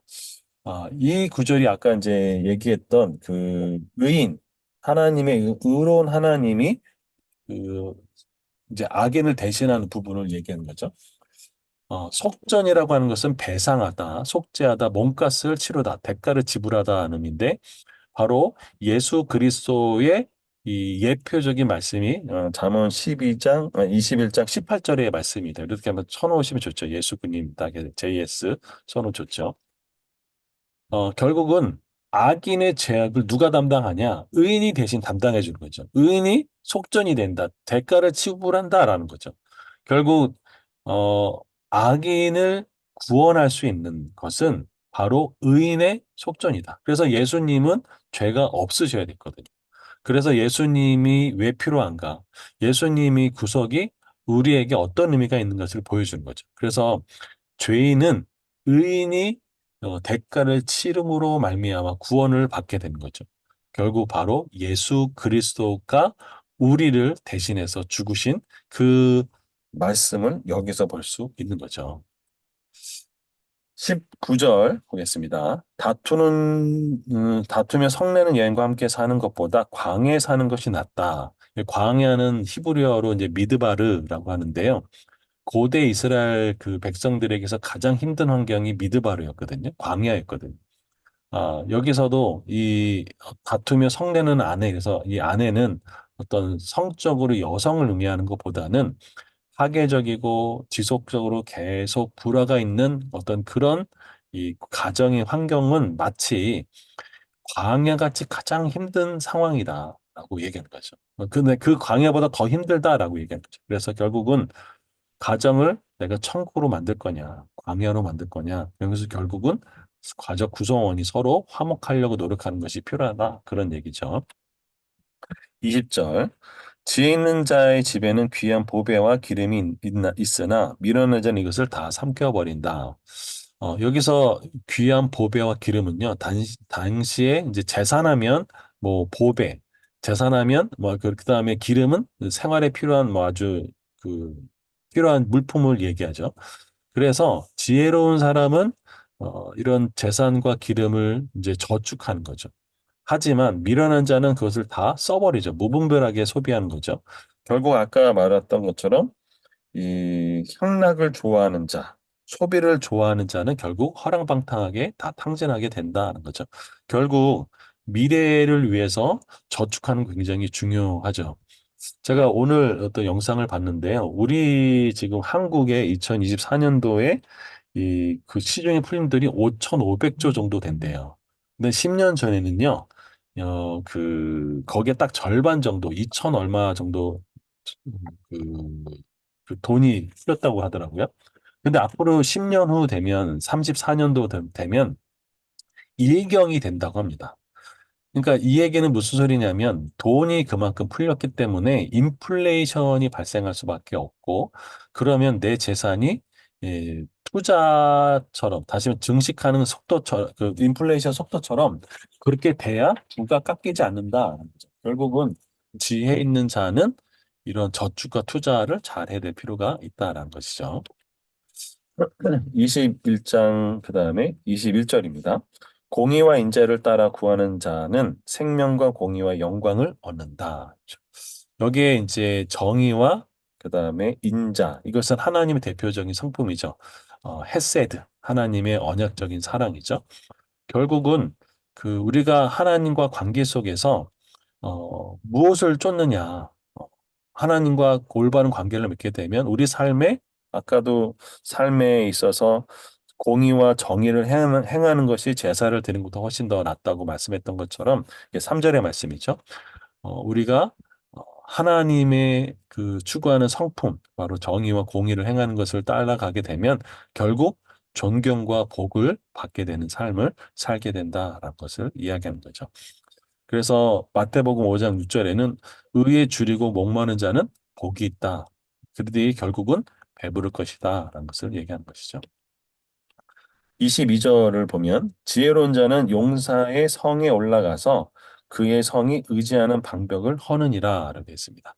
이 구절이 아까 이제 얘기했던 그 의인, 하나님의 의로운 하나님이 그 이제 악인을 대신하는 부분을 얘기하는 거죠. 속전이라고 하는 것은 배상하다, 속죄하다, 몸값을 치르다, 대가를 지불하다 하는 의미인데 바로 예수 그리스도의 이 예표적인 말씀이 잠언 12장, 21장 18절의 말씀입니다. 이렇게 한번 쳐놓으시면 좋죠. 예수님 딱에 JS 쳐놓으면 좋죠. 결국은 악인의 죄악을 누가 담당하냐? 의인이 대신 담당해 주는 거죠. 의인이 속전이 된다. 대가를 지불한다라는 거죠. 결국 어, 악인을 구원할 수 있는 것은 바로 의인의 속전이다. 그래서 예수님은 죄가 없으셔야 됐거든요. 그래서 예수님이 왜 필요한가? 예수님이 구속이 우리에게 어떤 의미가 있는 것을 보여주는 거죠. 그래서 죄인은 의인이 대가를 치름으로 말미암아 구원을 받게 되는 거죠. 결국 바로 예수 그리스도가 우리를 대신해서 죽으신 그 말씀을 여기서 볼 수 있는 거죠. 19절 보겠습니다. 다투며 성내는 여인과 함께 사는 것보다 광야에 사는 것이 낫다. 광야는 히브리어로 이제 미드바르라고 하는데요. 고대 이스라엘 그 백성들에게서 가장 힘든 환경이 미드바르였거든요. 광야였거든요. 여기서도 이 다투며 성내는 아내, 그래서 이 아내는 어떤 성적으로 여성을 의미하는 것보다는 파괴적이고 지속적으로 계속 불화가 있는 어떤 그런 이 가정의 환경은 마치 광야같이 가장 힘든 상황이다라고 얘기하는 거죠. 근데 그 광야보다 더 힘들다라고 얘기하는 거죠. 그래서 결국은 가정을 내가 천국으로 만들 거냐, 광야로 만들 거냐, 여기서 결국은 가족 구성원이 서로 화목하려고 노력하는 것이 필요하다. 그런 얘기죠. 20절. 지혜 있는 자의 집에는 귀한 보배와 기름이 있으나 미련한 자는 이것을 다 삼켜버린다. 여기서 귀한 보배와 기름은요, 당시에 이제 재산하면 뭐 보배, 재산하면 뭐 그다음에 기름은 생활에 필요한 뭐 아주 그 필요한 물품을 얘기하죠. 그래서 지혜로운 사람은 이런 재산과 기름을 이제 저축하는 거죠. 하지만 미련한 자는 그것을 다 써버리죠. 무분별하게 소비하는 거죠. 결국 아까 말했던 것처럼 이 향락을 좋아하는 자, 소비를 좋아하는 자는 결국 허랑방탕하게 다 탕진하게 된다는 거죠. 결국 미래를 위해서 저축하는 게 굉장히 중요하죠. 제가 오늘 어떤 영상을 봤는데요. 우리 지금 한국의 2024년도에 이 그 시중의 풀림들이 5,500조 정도 된대요. 근데 10년 전에는요, 거기에 딱 절반 정도, 2천 얼마 정도 그, 그 돈이 풀렸다고 하더라고요. 근데 앞으로 10년 후 되면, 34년도 되면 일경이 된다고 합니다. 그러니까 이 얘기는 무슨 소리냐면 돈이 그만큼 풀렸기 때문에 인플레이션이 발생할 수밖에 없고 그러면 내 재산이 투자처럼 다시 말해 증식하는 속도처럼 그 인플레이션 속도처럼 그렇게 돼야 부가 깎이지 않는다. 결국은 지혜 있는 자는 이런 저축과 투자를 잘 해야 될 필요가 있다라는 것이죠. 21장 그다음에 21절입니다. 공의와 인자를 따라 구하는 자는 생명과 공의와 영광을 얻는다. 여기에 이제 정의와 그다음에 인자 이것은 하나님의 대표적인 성품이죠. 헤세드 하나님의 언약적인 사랑이죠. 결국은 그 우리가 하나님과 관계 속에서 무엇을 쫓느냐 하나님과 올바른 관계를 맺게 되면 우리 삶에 아까도 삶에 있어서 공의와 정의를 행하는 것이 제사를 드리는 것보다 훨씬 더 낫다고 말씀했던 것처럼 3절의 말씀이죠. 우리가 하나님의 그 추구하는 성품, 바로 정의와 공의를 행하는 것을 따라가게 되면 결국 존경과 복을 받게 되는 삶을 살게 된다라는 것을 이야기하는 거죠. 그래서 마태복음 5장 6절에는 의에 줄이고 목마른 자는 복이 있다. 그들이 결국은 배부를 것이다. 라는 것을 얘기하는 것이죠. 22절을 보면 지혜로운 자는 용사의 성에 올라가서 그의 성이 의지하는 방벽을 허느니라 라고 했습니다.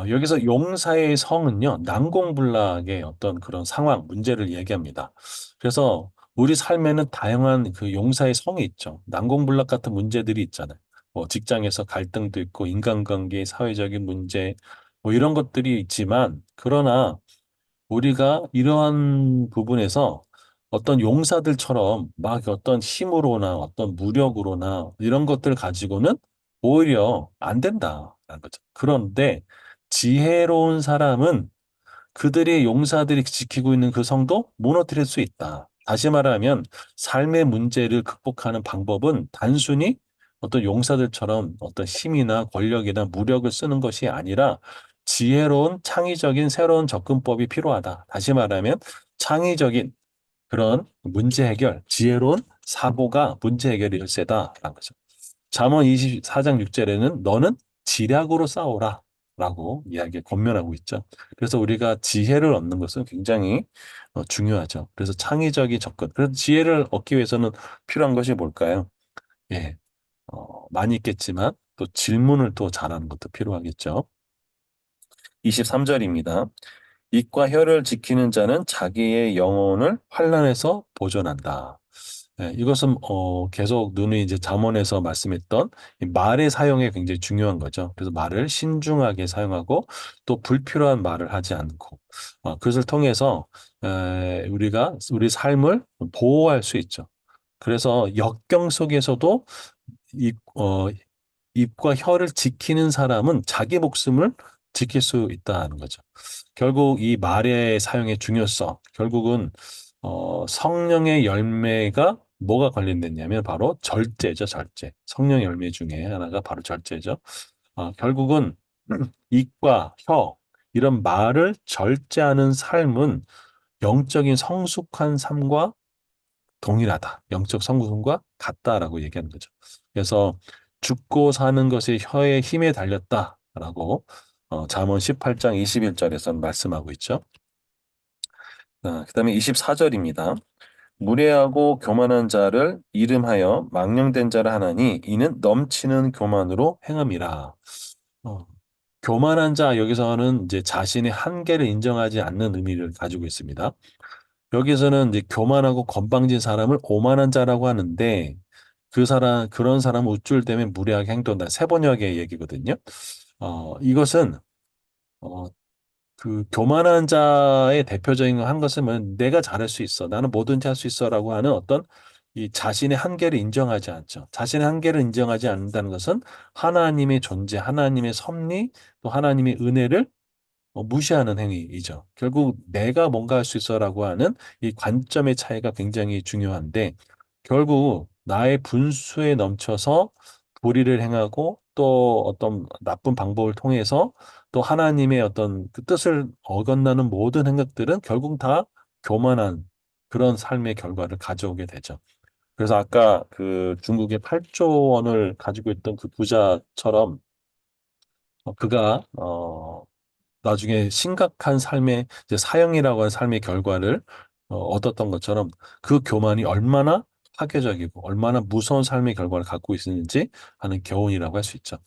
여기서 용사의 성은요, 난공불락의 어떤 그런 상황, 문제를 얘기합니다. 그래서 우리 삶에는 다양한 그 용사의 성이 있죠. 난공불락 같은 문제들이 있잖아요. 뭐 직장에서 갈등도 있고, 인간관계, 사회적인 문제, 뭐 이런 것들이 있지만, 그러나 우리가 이러한 부분에서 어떤 용사들처럼 막 어떤 힘으로나 어떤 무력으로나 이런 것들을 가지고는 오히려 안 된다라는 거죠. 그런데 지혜로운 사람은 그들의 용사들이 지키고 있는 그 성도 무너뜨릴 수 있다. 다시 말하면 삶의 문제를 극복하는 방법은 단순히 어떤 용사들처럼 어떤 힘이나 권력이나 무력을 쓰는 것이 아니라 지혜로운 창의적인 새로운 접근법이 필요하다. 다시 말하면 창의적인 그런 문제 해결, 지혜로운 사고가 문제 해결의 열쇠다라는 거죠. 잠언 24장 6절에는 너는 지략으로 싸우라 라고 이야기에 권면하고 있죠. 그래서 우리가 지혜를 얻는 것은 굉장히 중요하죠. 그래서 창의적인 접근. 그래서 지혜를 얻기 위해서는 필요한 것이 뭘까요? 예, 많이 있겠지만 또 질문을 또 잘하는 것도 필요하겠죠. 23절입니다. 입과 혀를 지키는 자는 자기의 영혼을 환난에서 보존한다. 예, 이것은 계속 누누이 이제 잠언에서 말씀했던 이 말의 사용에 굉장히 중요한 거죠. 그래서 말을 신중하게 사용하고 또 불필요한 말을 하지 않고 그것을 통해서 우리가 우리 삶을 보호할 수 있죠. 그래서 역경 속에서도 입, 입과 혀를 지키는 사람은 자기 목숨을 지킬 수 있다는 거죠. 결국 이 말의 사용의 중요성, 결국은 성령의 열매가 뭐가 관련됐냐면 바로 절제죠, 절제. 성령 열매 중에 하나가 바로 절제죠. 결국은 입과 혀, 이런 말을 절제하는 삶은 영적인 성숙한 삶과 동일하다. 영적 성품과 같다라고 얘기하는 거죠. 그래서 죽고 사는 것이 혀의 힘에 달렸다라고 잠언 18장 21절에서 말씀하고 있죠. 그다음에 24절입니다. 무례하고 교만한 자를 이름하여 망령된 자를 하나니 이는 넘치는 교만으로 행함이라. 어, 교만한 자 여기서는 이제 자신의 한계를 인정하지 않는 의미를 가지고 있습니다. 여기서는 이제 교만하고 건방진 사람을 오만한 자라고 하는데 그런 사람은 우쭐대며 무례하게 행동한다. 세번역의 얘기거든요. 이것은 어, 그 교만한 자의 대표적인 한 것은 내가 잘할 수 있어. 나는 뭐든지 할 수 있어라고 하는 어떤 이 자신의 한계를 인정하지 않죠. 자신의 한계를 인정하지 않는다는 것은 하나님의 존재, 하나님의 섭리, 또 하나님의 은혜를 무시하는 행위이죠. 결국 내가 뭔가 할 수 있어라고 하는 이 관점의 차이가 굉장히 중요한데 결국 나의 분수에 넘쳐서 불의를 행하고 또 어떤 나쁜 방법을 통해서 또 하나님의 어떤 그 뜻을 어긋나는 모든 행각들은 결국 다 교만한 그런 삶의 결과를 가져오게 되죠. 그래서 아까 그 중국의 8조 원을 가지고 있던 그 부자처럼 그가 나중에 심각한 삶의 이제 사형이라고 하는 삶의 결과를 얻었던 것처럼 그 교만이 얼마나 파괴적이고 얼마나 무서운 삶의 결과를 갖고 있었는지 하는 교훈이라고 할 수 있죠.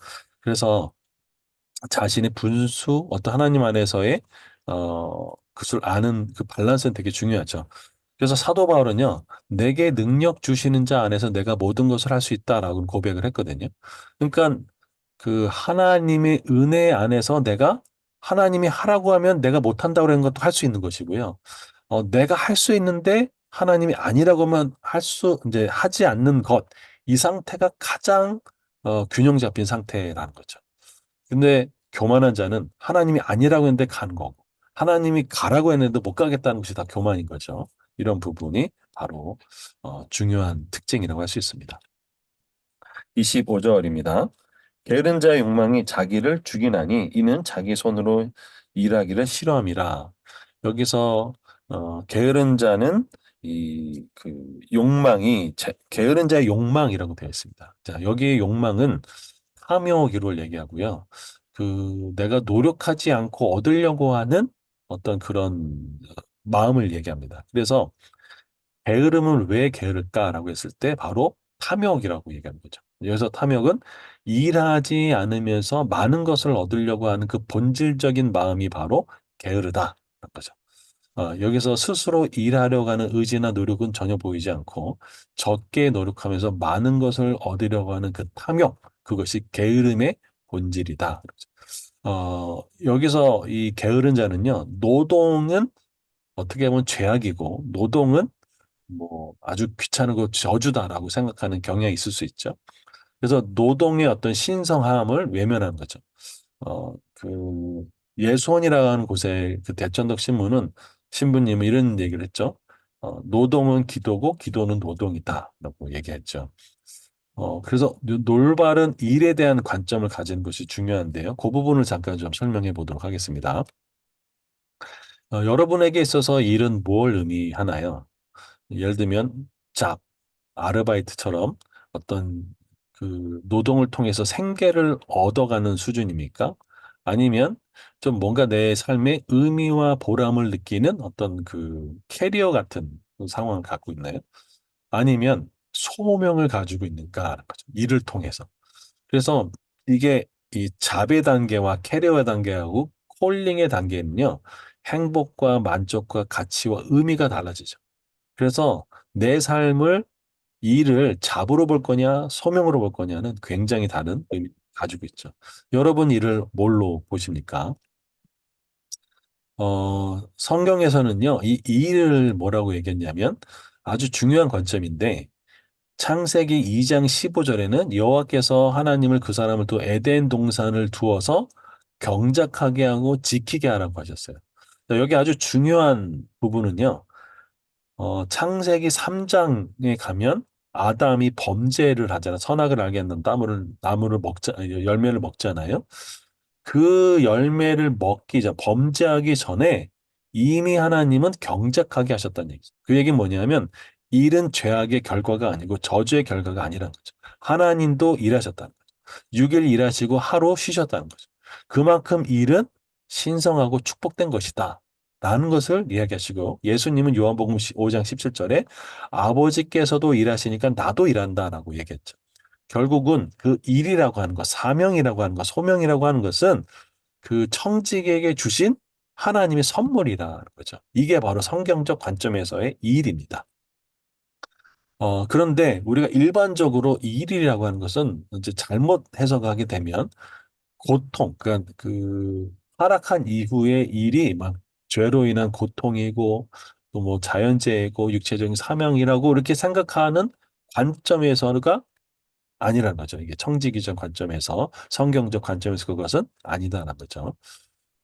그래서 자신의 분수, 어떤 하나님 안에서의 그것을 아는 그 밸런스는 되게 중요하죠. 그래서 사도 바울은요, 내게 능력 주시는 자 안에서 내가 모든 것을 할 수 있다라고 고백을 했거든요. 그러니까 그 하나님의 은혜 안에서 내가 하나님이 하라고 하면 내가 못한다고 하는 것도 할 수 있는 것이고요. 내가 할 수 있는데 하나님이 아니라고 하면 이제 하지 않는 것. 이 상태가 가장 균형 잡힌 상태라는 거죠. 근데 교만한 자는 하나님이 아니라고 했는데 가는 거고, 하나님이 가라고 했는데 못 가겠다는 것이 다 교만인 거죠. 이런 부분이 바로 중요한 특징이라고 할 수 있습니다. 25절입니다. 게으른 자의 욕망이 자기를 죽이나니 이는 자기 손으로 일하기를 싫어함이라. 여기서 게으른 자는 이 그 욕망이 게으른 자의 욕망이라고 되어 있습니다. 자, 여기의 욕망은 탐욕을 얘기하고요. 그 내가 노력하지 않고 얻으려고 하는 어떤 그런 마음을 얘기합니다. 그래서 게으름은 왜 게으를까라고 했을 때 바로 탐욕이라고 얘기하는 거죠. 여기서 탐욕은 일하지 않으면서 많은 것을 얻으려고 하는 그 본질적인 마음이 바로 게으르다라는 거죠. 여기서 스스로 일하려고 하는 의지나 노력은 전혀 보이지 않고 적게 노력하면서 많은 것을 얻으려고 하는 그 탐욕, 그것이 게으름의 본질이다. 여기서 이 게으른 자는요, 노동은 어떻게 보면 죄악이고 노동은 뭐 아주 귀찮고 저주다라고 생각하는 경향이 있을 수 있죠. 그래서 노동의 어떤 신성함을 외면하는 거죠. 그 예수원이라고 하는 곳에 그 대천덕 신부님은 이런 얘기를 했죠. 노동은 기도고 기도는 노동이다라고 얘기했죠. 그래서 놀바른 일에 대한 관점을 가지는 것이 중요한데요. 그 부분을 잠깐 좀 설명해 보도록 하겠습니다. 여러분에게 있어서 일은 뭘 의미하나요? 예를 들면 잡, 아르바이트처럼 어떤 그 노동을 통해서 생계를 얻어가는 수준입니까? 아니면 좀 뭔가 내 삶의 의미와 보람을 느끼는 어떤 그 캐리어 같은 그 상황을 갖고 있나요? 아니면 소명을 가지고 있는가? 일을 통해서. 그래서 이게 이 잡의 단계와 캐리어의 단계하고 콜링의 단계는요, 행복과 만족과 가치와 의미가 달라지죠. 그래서 내 삶을 일을 잡으로 볼 거냐, 소명으로 볼 거냐는 굉장히 다른 의미 가지고 있죠. 여러분 일을 뭘로 보십니까? 성경에서는요, 이 일을 뭐라고 얘기했냐면 아주 중요한 관점인데 창세기 2장 15절에는 여호와께서 하나님을 그 사람을 또 에덴 동산을 두어서 경작하게 하고 지키게 하라고 하셨어요. 자, 여기 아주 중요한 부분은요. 창세기 3장에 가면 아담이 범죄를 하잖아. 선악을 알게 하는 나무를 열매를 먹잖아요. 그 열매를 먹기 전, 범죄하기 전에 이미 하나님은 경작하게 하셨다는 얘기죠. 그 얘기는 뭐냐면 일은 죄악의 결과가 아니고 저주의 결과가 아니라는 거죠. 하나님도 일하셨다는 거죠. 6일 일하시고 하루 쉬셨다는 거죠. 그만큼 일은 신성하고 축복된 것이다. 라는 것을 이야기하시고 예수님은 요한복음 5장 17절에 아버지께서도 일하시니까 나도 일한다라고 얘기했죠. 결국은 그 일이라고 하는 것, 사명이라고 하는 것, 소명이라고 하는 것은 그 청지기에게 주신 하나님의 선물이라는 거죠. 이게 바로 성경적 관점에서의 이 일입니다. 그런데 우리가 일반적으로 이 일이라고 하는 것은 이제 잘못 해석하게 되면 고통, 그러니까 그 타락한 이후의 일이 막 죄로 인한 고통이고 또 뭐 자연재해고 육체적인 사명이라고 이렇게 생각하는 관점에서가 아니라는 거죠. 이게 청지기적 관점에서 성경적 관점에서 그것은 아니다라는 거죠.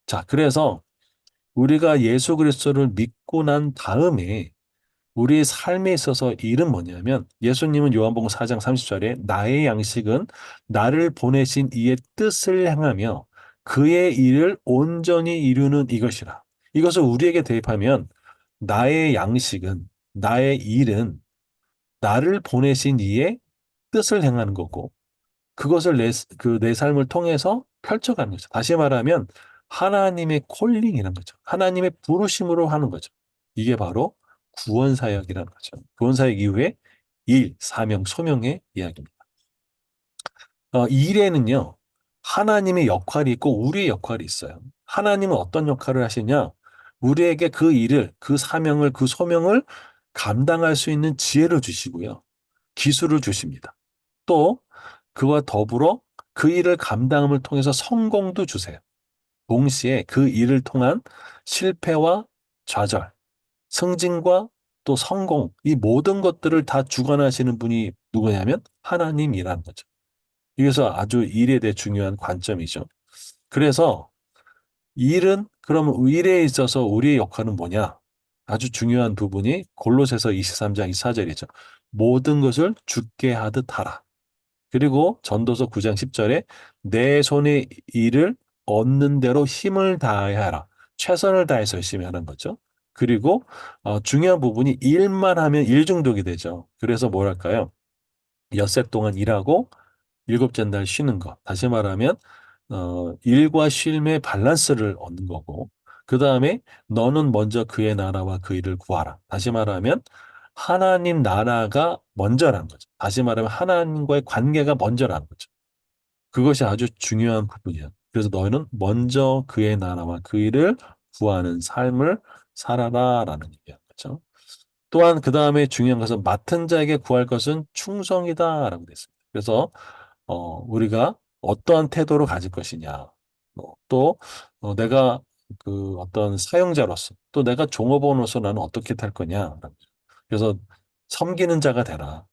자, 그래서 우리가 예수 그리스도를 믿고 난 다음에 우리의 삶에 있어서 일은 뭐냐면 예수님은 요한복음 4장 30절에 나의 양식은 나를 보내신 이의 뜻을 행하며 그의 일을 온전히 이루는 이것이라. 이것을 우리에게 대입하면 나의 양식은 나의 일은 나를 보내신 이의 뜻을 행하는 거고 그것을 내 삶을 통해서 펼쳐가는 거죠. 다시 말하면 하나님의 콜링이라는 거죠. 하나님의 부르심으로 하는 거죠. 이게 바로 구원 사역이라는 거죠. 구원 사역 이후에 일, 사명, 소명의 이야기입니다. 일에는요, 하나님의 역할이 있고 우리의 역할이 있어요. 하나님은 어떤 역할을 하시냐? 우리에게 그 일을, 그 사명을, 그 소명을 감당할 수 있는 지혜를 주시고요. 기술을 주십니다. 또 그와 더불어 그 일을 감당함을 통해서 성공도 주세요. 동시에 그 일을 통한 실패와 좌절, 승진과 또 성공, 이 모든 것들을 다 주관하시는 분이 누구냐면 하나님이라는 거죠. 이래서 아주 일에 대해 중요한 관점이죠. 그래서 일은 그러면 일에 있어서 우리의 역할은 뭐냐? 아주 중요한 부분이 골로새서 23장 24절이죠. 모든 것을 주께 하듯 하라. 그리고 전도서 9장 10절에 내 손의 일을 얻는 대로 힘을 다해야 하라. 최선을 다해서 열심히 하는 거죠. 그리고 중요한 부분이 일만 하면 일 중독이 되죠. 그래서 뭐랄까요? 엿새 동안 일하고 일곱째 날 쉬는 것. 다시 말하면 일과 쉼의 밸런스를 얻는 거고 그 다음에 너는 먼저 그의 나라와 그 일을 구하라. 다시 말하면 하나님 나라가 먼저라는 거죠. 다시 말하면 하나님과의 관계가 먼저라는 거죠. 그것이 아주 중요한 부분이야. 그래서 너희는 먼저 그의 나라와 그 일을 구하는 삶을 살아라라는 얘기야. 그렇죠? 또한 그 다음에 중요한 것은 맡은 자에게 구할 것은 충성이다라고 되어 있습니다. 그래서 우리가 어떠한 태도를 가질 것이냐. 또 내가 그 어떤 사용자로서 또 내가 종업원으로서 나는 어떻게 될 거냐. 그래서 섬기는 자가 되라.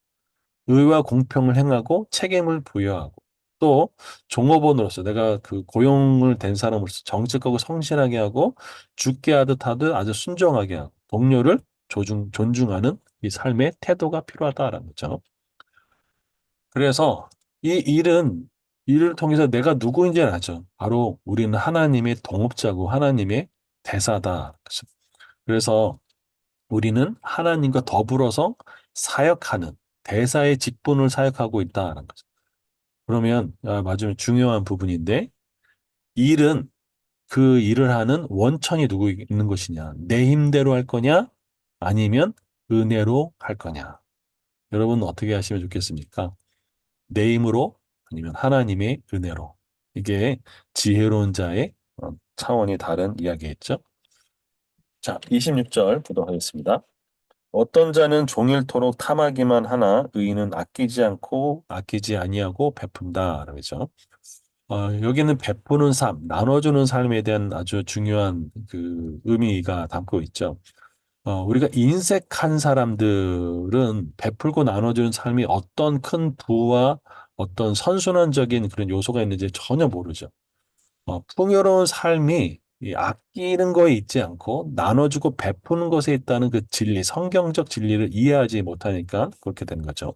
의와 공평을 행하고 책임을 부여하고 또 종업원으로서 내가 그 고용을 된 사람으로서 정직하고 성실하게 하고 죽게 하듯 아주 순종하게 하고 동료를 존중하는 이 삶의 태도가 필요하다라는 거죠. 그래서 이 일을 통해서 내가 누구인지를 알죠. 바로 우리는 하나님의 동업자고 하나님의 대사다. 그래서 우리는 하나님과 더불어서 사역하는 대사의 직분을 사역하고 있다는 거죠. 그러면 맞으면 중요한 부분인데 일은 그 일을 하는 원천이 누구 있는 것이냐? 내 힘대로 할 거냐? 아니면 은혜로 할 거냐? 여러분 어떻게 하시면 좋겠습니까? 내 힘으로 아니면 하나님의 은혜로. 이게 지혜로운 자의 차원이 다른 이야기겠죠? 자, 26절 보도록 하겠습니다. 어떤 자는 종일토록 탐하기만 하나 의인은 아끼지 아니하고 베푼다. 그러죠. 여기는 베푸는 삶, 나눠주는 삶에 대한 아주 중요한 그 의미가 담고 있죠. 우리가 인색한 사람들은 베풀고 나눠주는 삶이 어떤 큰 부와 어떤 선순환적인 그런 요소가 있는지 전혀 모르죠. 풍요로운 삶이 이 아끼는 거에 있지 않고 나눠주고 베푸는 것에 있다는 그 진리, 성경적 진리를 이해하지 못하니까 그렇게 된 거죠.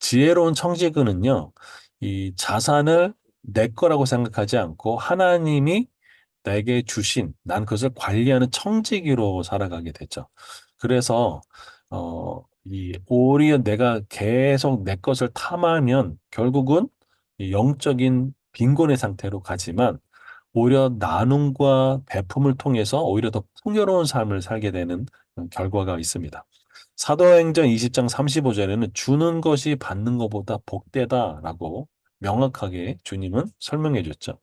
지혜로운 청지근은요, 이 자산을 내 거라고 생각하지 않고 하나님이 내게 주신, 난 그것을 관리하는 청지기로 살아가게 되죠. 그래서 이 오히려 내가 계속 내 것을 탐하면 결국은 이 영적인 빈곤의 상태로 가지만 오히려 나눔과 배품을 통해서 오히려 더 풍요로운 삶을 살게 되는 결과가 있습니다. 사도행전 20장 35절에는 주는 것이 받는 것보다 복되다라고 명확하게 주님은 설명해 줬죠.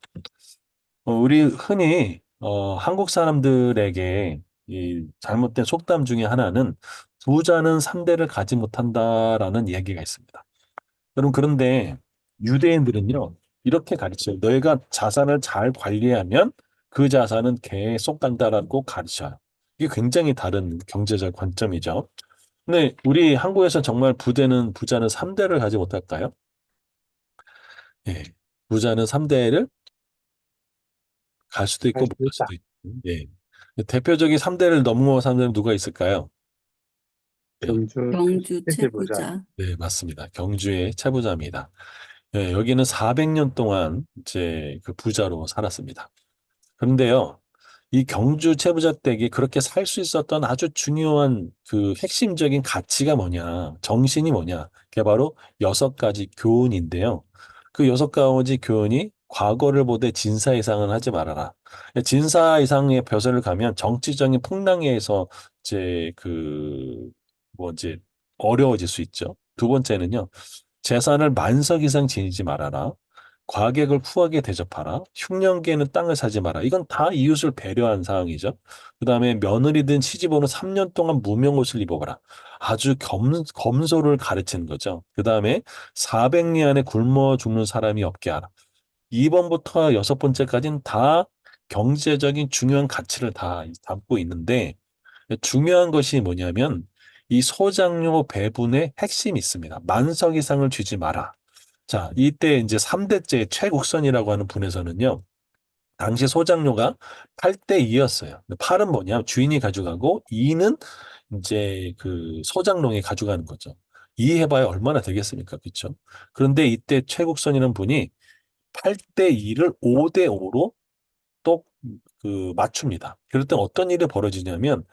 우리 흔히 한국 사람들에게 이 잘못된 속담 중에 하나는 부자는 3대를 가지 못한다라는 얘기가 있습니다. 여러분 그런데 유대인들은요 이렇게 가르쳐요. 너희가 자산을 잘 관리하면 그 자산은 계속 간다라고 가르쳐요. 이게 굉장히 다른 경제적 관점이죠. 근데 우리 한국에서 정말 부자는 3대를 가지 못할까요? 예. 부자는 3대를 갈 수도 할 있고 수 못 갈 있다. 수도 있고. 예. 대표적인 3대를 넘어온 사람들은 누가 있을까요? 예. 경주 경주 최고자. 최고자. 네, 맞습니다. 경주의 채부자입니다. 예, 여기는 400년 동안 이제 그 부자로 살았습니다. 그런데요, 이 경주 채부자 댁이 그렇게 살 수 있었던 아주 중요한 그 핵심적인 가치가 뭐냐, 정신이 뭐냐, 그게 바로 6가지 교훈인데요. 그 6가지 교훈이 과거를 보되 진사 이상은 하지 말아라. 진사 이상의 벼슬을 가면 정치적인 풍랑에서 이제 뭐 이제 어려워질 수 있죠. 두 번째는요, 재산을 만석 이상 지니지 말아라. 과객을 후하게 대접하라. 흉년기에는 땅을 사지 마라. 이건 다 이웃을 배려한 사항이죠. 그다음에 며느리든 시집오는 3년 동안 무명옷을 입어봐라. 아주 검소를 가르치는 거죠. 그다음에 400리 안에 굶어 죽는 사람이 없게 하라. 2번부터 6번째까지는 다 경제적인 중요한 가치를 다 담고 있는데 중요한 것이 뭐냐면 이 소장료 배분의 핵심이 있습니다. 만석 이상을 주지 마라. 자, 이때 이제 3대째 최국선이라고 하는 분에서는요. 당시 소장료가 8대 2였어요. 8은 뭐냐? 주인이 가져가고 2는 이제 그 소장농이 가져가는 거죠. 2 해봐야 얼마나 되겠습니까? 그렇죠? 그런데 이때 최국선이라는 분이 8대 2를 5대 5로 또 그 맞춥니다. 그럴 때 어떤 일이 벌어지냐면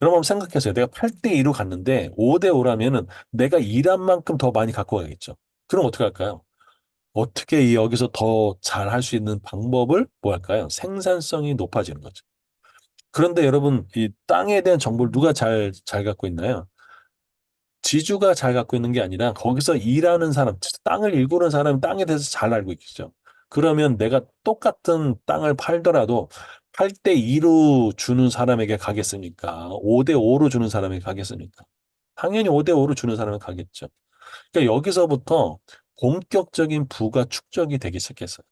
여러분 한번 생각해서요. 내가 8대 2로 갔는데 5대 5라면은 내가 일한 만큼 더 많이 갖고 가겠죠. 그럼 어떻게 할까요? 어떻게 여기서 더 잘 할 수 있는 방법을 뭐 할까요? 생산성이 높아지는 거죠. 그런데 여러분 이 땅에 대한 정보를 누가 잘 갖고 있나요? 지주가 잘 갖고 있는 게 아니라 거기서 일하는 사람, 땅을 일구는 사람이 땅에 대해서 잘 알고 있겠죠. 그러면 내가 똑같은 땅을 팔더라도 8대 2로 주는 사람에게 가겠습니까? 5대 5로 주는 사람에게 가겠습니까? 당연히 5대 5로 주는 사람에게 가겠죠. 그러니까 여기서부터 본격적인 부가 축적이 되기 시작했어요.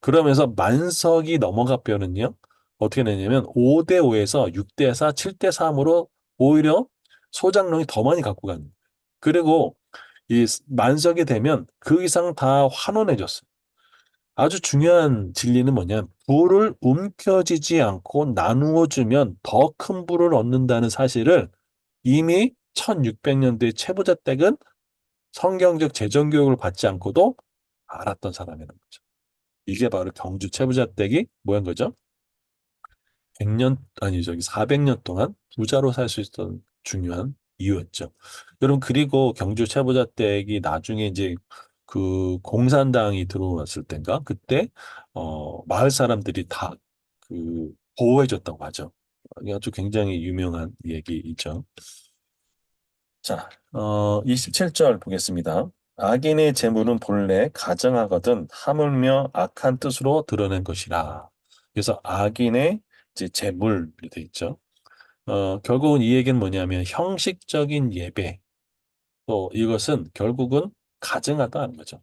그러면서 만석이 넘어가 뼈는요, 어떻게 되냐면 5대 5에서 6대 4, 7대 3으로 오히려 소장농이 더 많이 갖고 가는 거예요. 그리고 이 만석이 되면 그 이상 다 환원해 줬어요. 아주 중요한 진리는 뭐냐? 부를 움켜쥐지 않고 나누어 주면 더 큰 부를 얻는다는 사실을 이미 1600년대 최부자 댁은 성경적 재정 교육을 받지 않고도 알았던 사람이라는 거죠. 이게 바로 경주 최부자 댁이 뭐한 거죠? 100년, 아니, 저기 400년 동안 부자로 살 수 있었던 중요한 이유였죠. 여러분, 그리고 경주 최부자 댁이 나중에 이제 그 공산당이 들어왔을 땐가? 그때, 마을 사람들이 다 그 보호해줬다고 하죠. 이게 아주 굉장히 유명한 얘기이죠. 자, 27절 보겠습니다. 악인의 재물은 본래 가증하거든 하물며 악한 뜻으로 드러낸 것이라. 그래서 악인의 이제 재물이 돼 있죠. 결국은 이 얘기는 뭐냐면 형식적인 예배, 또 이것은 결국은 가증하다는 거죠.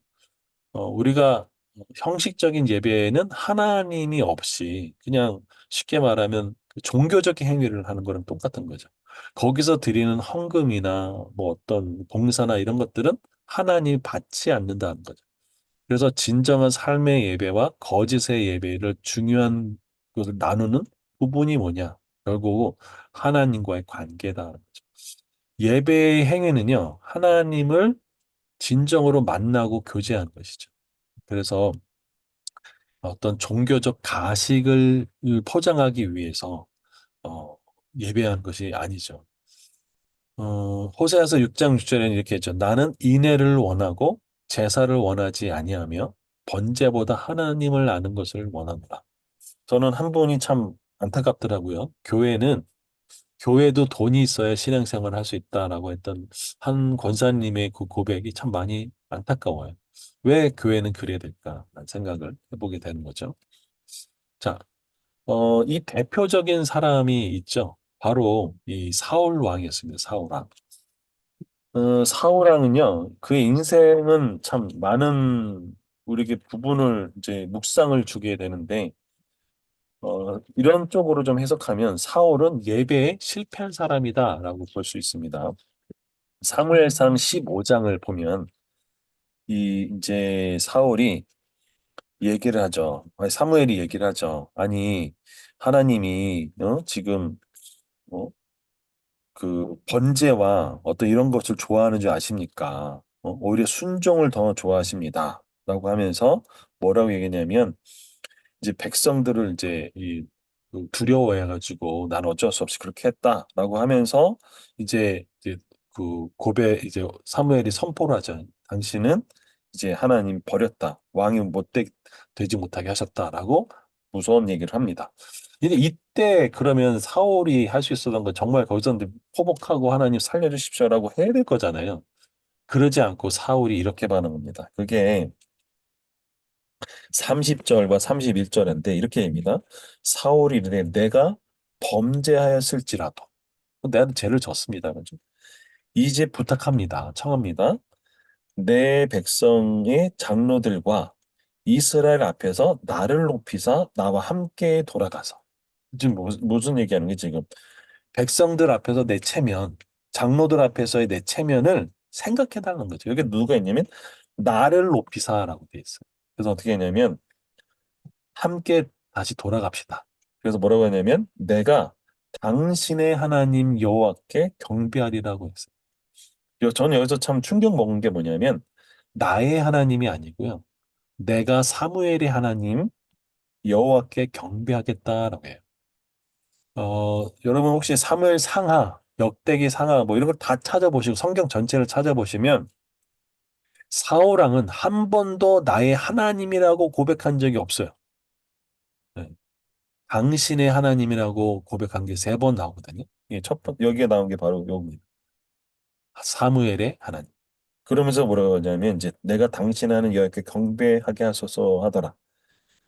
우리가 형식적인 예배는 하나님이 없이 그냥 쉽게 말하면 그 종교적 행위를 하는 거랑 똑같은 거죠. 거기서 드리는 헌금이나 뭐 어떤 봉사나 이런 것들은 하나님이 받지 않는다는 거죠. 그래서 진정한 삶의 예배와 거짓의 예배를 중요한 것을 나누는 부분이 뭐냐? 결국 하나님과의 관계다. 예배의 행위는요, 하나님을 진정으로 만나고 교제하는 것이죠. 그래서 어떤 종교적 가식을 포장하기 위해서 어, 예배하는 것이 아니죠. 호세아서 6장 6절에는 이렇게 했죠. 나는 인애를 원하고 제사를 원하지 아니하며 번제보다 하나님을 아는 것을 원하노라. 저는 한 분이 참 안타깝더라고요. 교회도 돈이 있어야 신앙생활을 할 수 있다라고 했던 한 권사님의 그 고백이 참 많이 안타까워요. 왜 교회는 그래야 될까라는 생각을 해보게 되는 거죠. 자, 이 대표적인 사람이 있죠. 바로 이 사울 왕이었습니다. 사울 왕. 사울 왕은요, 그의 인생은 참 많은 우리에게 부분을 이제 묵상을 주게 되는데, 이런 쪽으로 좀 해석하면 사울은 예배에 실패한 사람이다라고 볼 수 있습니다. 사무엘상 15장을 보면 이 이제 사울이 얘기를 하죠. 아니, 사무엘이 얘기를 하죠. 아니 하나님이 지금 어, 그 번제와 어떤 이런 것을 좋아하는 줄 아십니까? 오히려 순종을 더 좋아하십니다. 라고 하면서 뭐라고 얘기했냐면 이제 백성들을 이제 그 두려워해가지고 난 어쩔 수 없이 그렇게 했다라고 하면서 이제 그 이제 사무엘이 선포를 하죠. 당신은 이제 하나님 버렸다. 왕이 되지 못하게 하셨다라고 무서운 얘기를 합니다. 근데 이때 그러면 사울이 할 수 있었던 건 정말 거기서 이제 포복하고 하나님 살려주십시오라고 해야 될 거잖아요. 그러지 않고 사울이 이렇게 반응합니다. 그게 30절과 31절인데 이렇게 됩니다. 사울이 이르되 내가 범죄하였을지라도 내가 죄를 졌습니다. 그죠? 이제 부탁합니다. 청합니다. 내 백성의 장로들과 이스라엘 앞에서 나를 높이사 나와 함께 돌아가서 지금 무슨 얘기하는 게 지금 백성들 앞에서 내 체면, 장로들 앞에서의 내 체면을 생각해 달라는 거죠. 여기 누가 있냐면 나를 높이사라고 돼 있어요. 그래서 어떻게 했냐면 함께 다시 돌아갑시다. 그래서 뭐라고 하냐면 내가 당신의 하나님 여호와께 경배하리라고 했어요. 저는 여기서 참 충격 먹은 게 뭐냐면 나의 하나님이 아니고요. 내가 사무엘의 하나님 여호와께 경배하겠다라고 해요. 여러분 혹시 사무엘 상하, 역대기 상하 뭐 이런 걸 다 찾아보시고 성경 전체를 찾아보시면 사울왕은 한 번도 나의 하나님이라고 고백한 적이 없어요. 네. 당신의 하나님이라고 고백한 게 세 번 나오거든요. 예, 여기에 나온 게 바로 여기입니다. 사무엘의 하나님. 그러면서 뭐라고 하냐면 이제 내가 당신하는 여호와께 경배하게 하소서 하더라.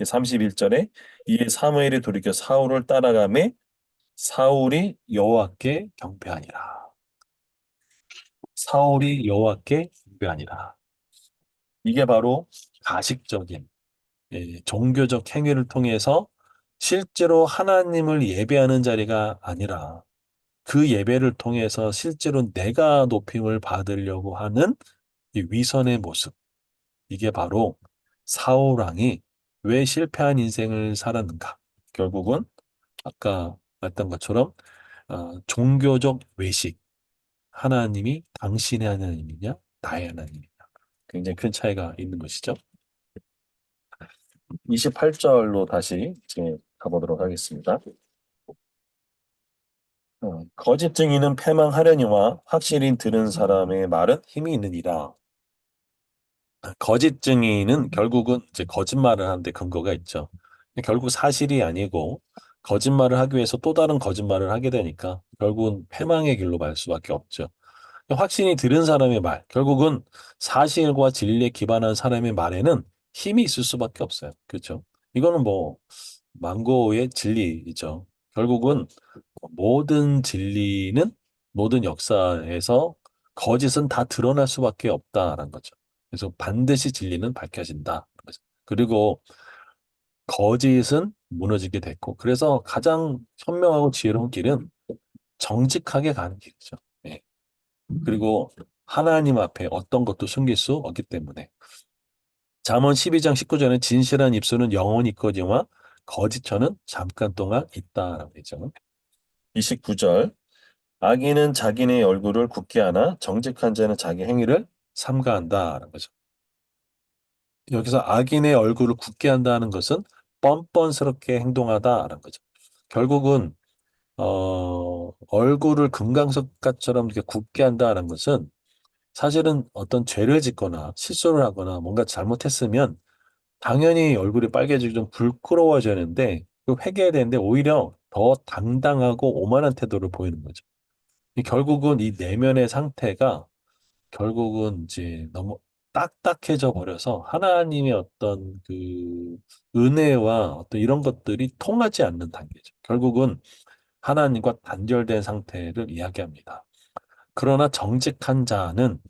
31절에 이에 사무엘이 돌이켜 사울을 따라가매 사울이 여호와께 경배하니라. 사울이 여호와께 경배하니라. 이게 바로 가식적인 종교적 행위를 통해서 실제로 하나님을 예배하는 자리가 아니라 그 예배를 통해서 실제로 내가 높임을 받으려고 하는 이 위선의 모습. 이게 바로 사울 왕이 왜 실패한 인생을 살았는가? 결국은 아까 말했던 것처럼 종교적 외식. 하나님이 당신의 하나님이냐, 나의 하나님이냐. 굉장히 큰 차이가 있는 것이죠. 28절로 다시 이제 가보도록 하겠습니다. 거짓 증인은 패망하려니와 확실히 들은 사람의 말은 힘이 있느니라. 거짓 증인은 결국은 이제 거짓말을 하는데 근거가 있죠. 결국 사실이 아니고 거짓말을 하기 위해서 또 다른 거짓말을 하게 되니까 결국은 패망의 길로 갈 수밖에 없죠. 확신이 들은 사람의 말, 결국은 사실과 진리에 기반한 사람의 말에는 힘이 있을 수밖에 없어요. 그렇죠? 이거는 뭐 망고의 진리이죠. 결국은 모든 진리는 모든 역사에서 거짓은 다 드러날 수밖에 없다라는 거죠. 그래서 반드시 진리는 밝혀진다. 그리고 거짓은 무너지게 됐고, 그래서 가장 현명하고 지혜로운 길은 정직하게 가는 길이죠. 예. 그리고 하나님 앞에 어떤 것도 숨길 수 없기 때문에. 잠언 12장 19절에 진실한 입술은 영원히 있거니와 거짓처는 잠깐 동안 있다라고 되죠. 29절 악인은 자기네 얼굴을 굳게 하나 정직한 자는 자기 행위를 삼가한다라는 거죠. 여기서 악인의 얼굴을 굳게 한다는 것은 뻔뻔스럽게 행동하다라는 거죠. 결국은 얼굴을 금강석가처럼 이렇게 굳게 한다는 것은 사실은 어떤 죄를 짓거나 실수를 하거나 뭔가 잘못했으면 당연히 얼굴이 빨개지고 좀 부끄러워지는데 그 회개해야 되는데 오히려 더 당당하고 오만한 태도를 보이는 거죠. 결국은 이 내면의 상태가 결국은 이제 너무 딱딱해져 버려서 하나님의 어떤 그 은혜와 어떤 이런 것들이 통하지 않는 단계죠. 결국은 하나님과 단절된 상태를 이야기합니다. 그러나 정직한 자는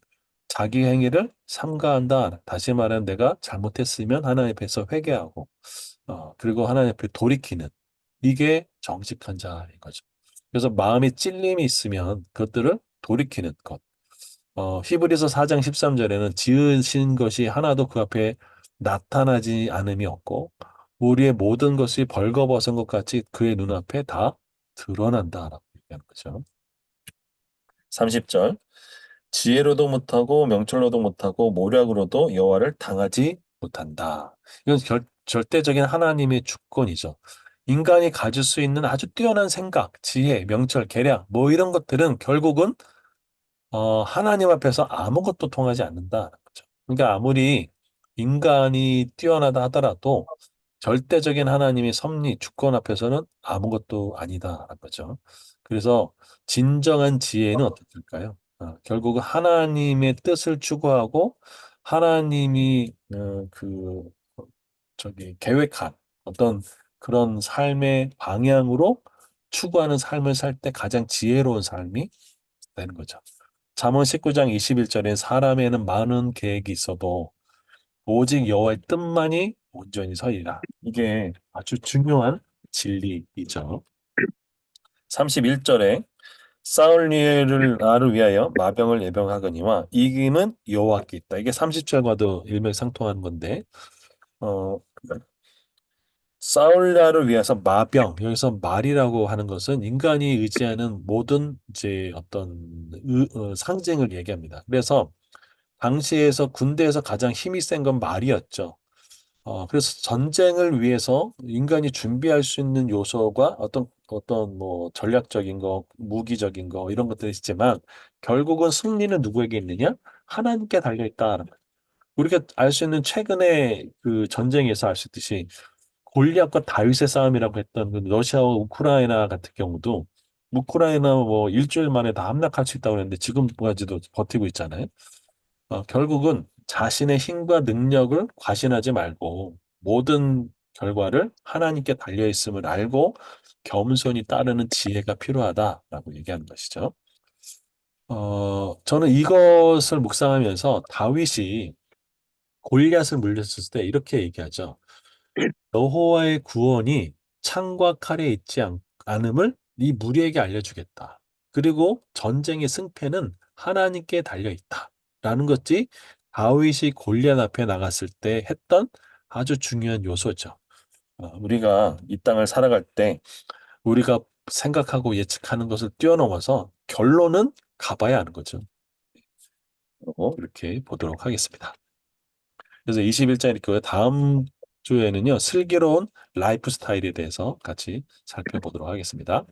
자기 행위를 삼가한다. 다시 말하면 내가 잘못했으면 하나님 앞에서 회개하고, 그리고 하나님 앞에 돌이키는 이게 정직한 자인 거죠. 그래서 마음에 찔림이 있으면 그것들을 돌이키는 것. 히브리서 4장 13절에는 지으신 것이 하나도 그 앞에 나타나지 않음이 없고 우리의 모든 것이 벌거벗은 것 같이 그의 눈앞에 다 드러난다라고 얘기하는 거죠. 30절 지혜로도 못하고 명철로도 못하고 모략으로도 여호와를 당하지 못한다. 이건 절대적인 하나님의 주권이죠. 인간이 가질 수 있는 아주 뛰어난 생각, 지혜, 명철, 계량 뭐 이런 것들은 결국은 하나님 앞에서 아무것도 통하지 않는다. 그죠? 그러니까 아무리 인간이 뛰어나다 하더라도 절대적인 하나님의 섭리, 주권 앞에서는 아무것도 아니다라는 거죠. 그래서 진정한 지혜는 어떨까요? 결국은 하나님의 뜻을 추구하고 하나님이 계획한 어떤 그런 삶의 방향으로 추구하는 삶을 살 때 가장 지혜로운 삶이 되는 거죠. 잠언 19장 21절에 사람에는 많은 계획이 있어도 오직 여호와의 뜻만이 온전히 서리라. 이게 아주 중요한 진리이죠. 31절에 사울리엘을 나를 위하여 마병을 예병하거니와 이김은 여호와께 있다. 이게 30절과도 일맥상통하는 건데 어, 사울나를 위해서 마병, 여기서 말이라고 하는 것은 인간이 의지하는 모든 이제 어떤 상징을 얘기합니다. 그래서 당시에서 군대에서 가장 힘이 센 건 말이었죠. 그래서 전쟁을 위해서 인간이 준비할 수 있는 요소가 어떤 뭐 전략적인 거, 무기적인 거 이런 것들이 있지만 결국은 승리는 누구에게 있느냐? 하나님께 달려 있다. 우리가 알 수 있는 최근의 그 전쟁에서 알 수 있듯이 골리앗과 다윗의 싸움이라고 했던 그 러시아와 우크라이나 같은 경우도 우크라이나 뭐 일주일 만에 다 함락할 수 있다고 했는데 지금까지도 버티고 있잖아요. 결국은 자신의 힘과 능력을 과신하지 말고 모든 결과를 하나님께 달려 있음을 알고 겸손히 따르는 지혜가 필요하다라고 얘기하는 것이죠. 저는 이것을 묵상하면서 다윗이 골리앗을 물렸을 때 이렇게 얘기하죠. 여호와의 구원이 창과 칼에 있지 않음을 네 무리에게 알려주겠다. 그리고 전쟁의 승패는 하나님께 달려 있다. 라는 것이 다윗이 골리앗 앞에 나갔을 때 했던 아주 중요한 요소죠. 우리가 이 땅을 살아갈 때 우리가 생각하고 예측하는 것을 뛰어넘어서 결론은 가봐야 하는 거죠. 이렇게 보도록 하겠습니다. 그래서 21장의 교회 다음 주에는요, 슬기로운 라이프 스타일에 대해서 같이 살펴보도록 하겠습니다.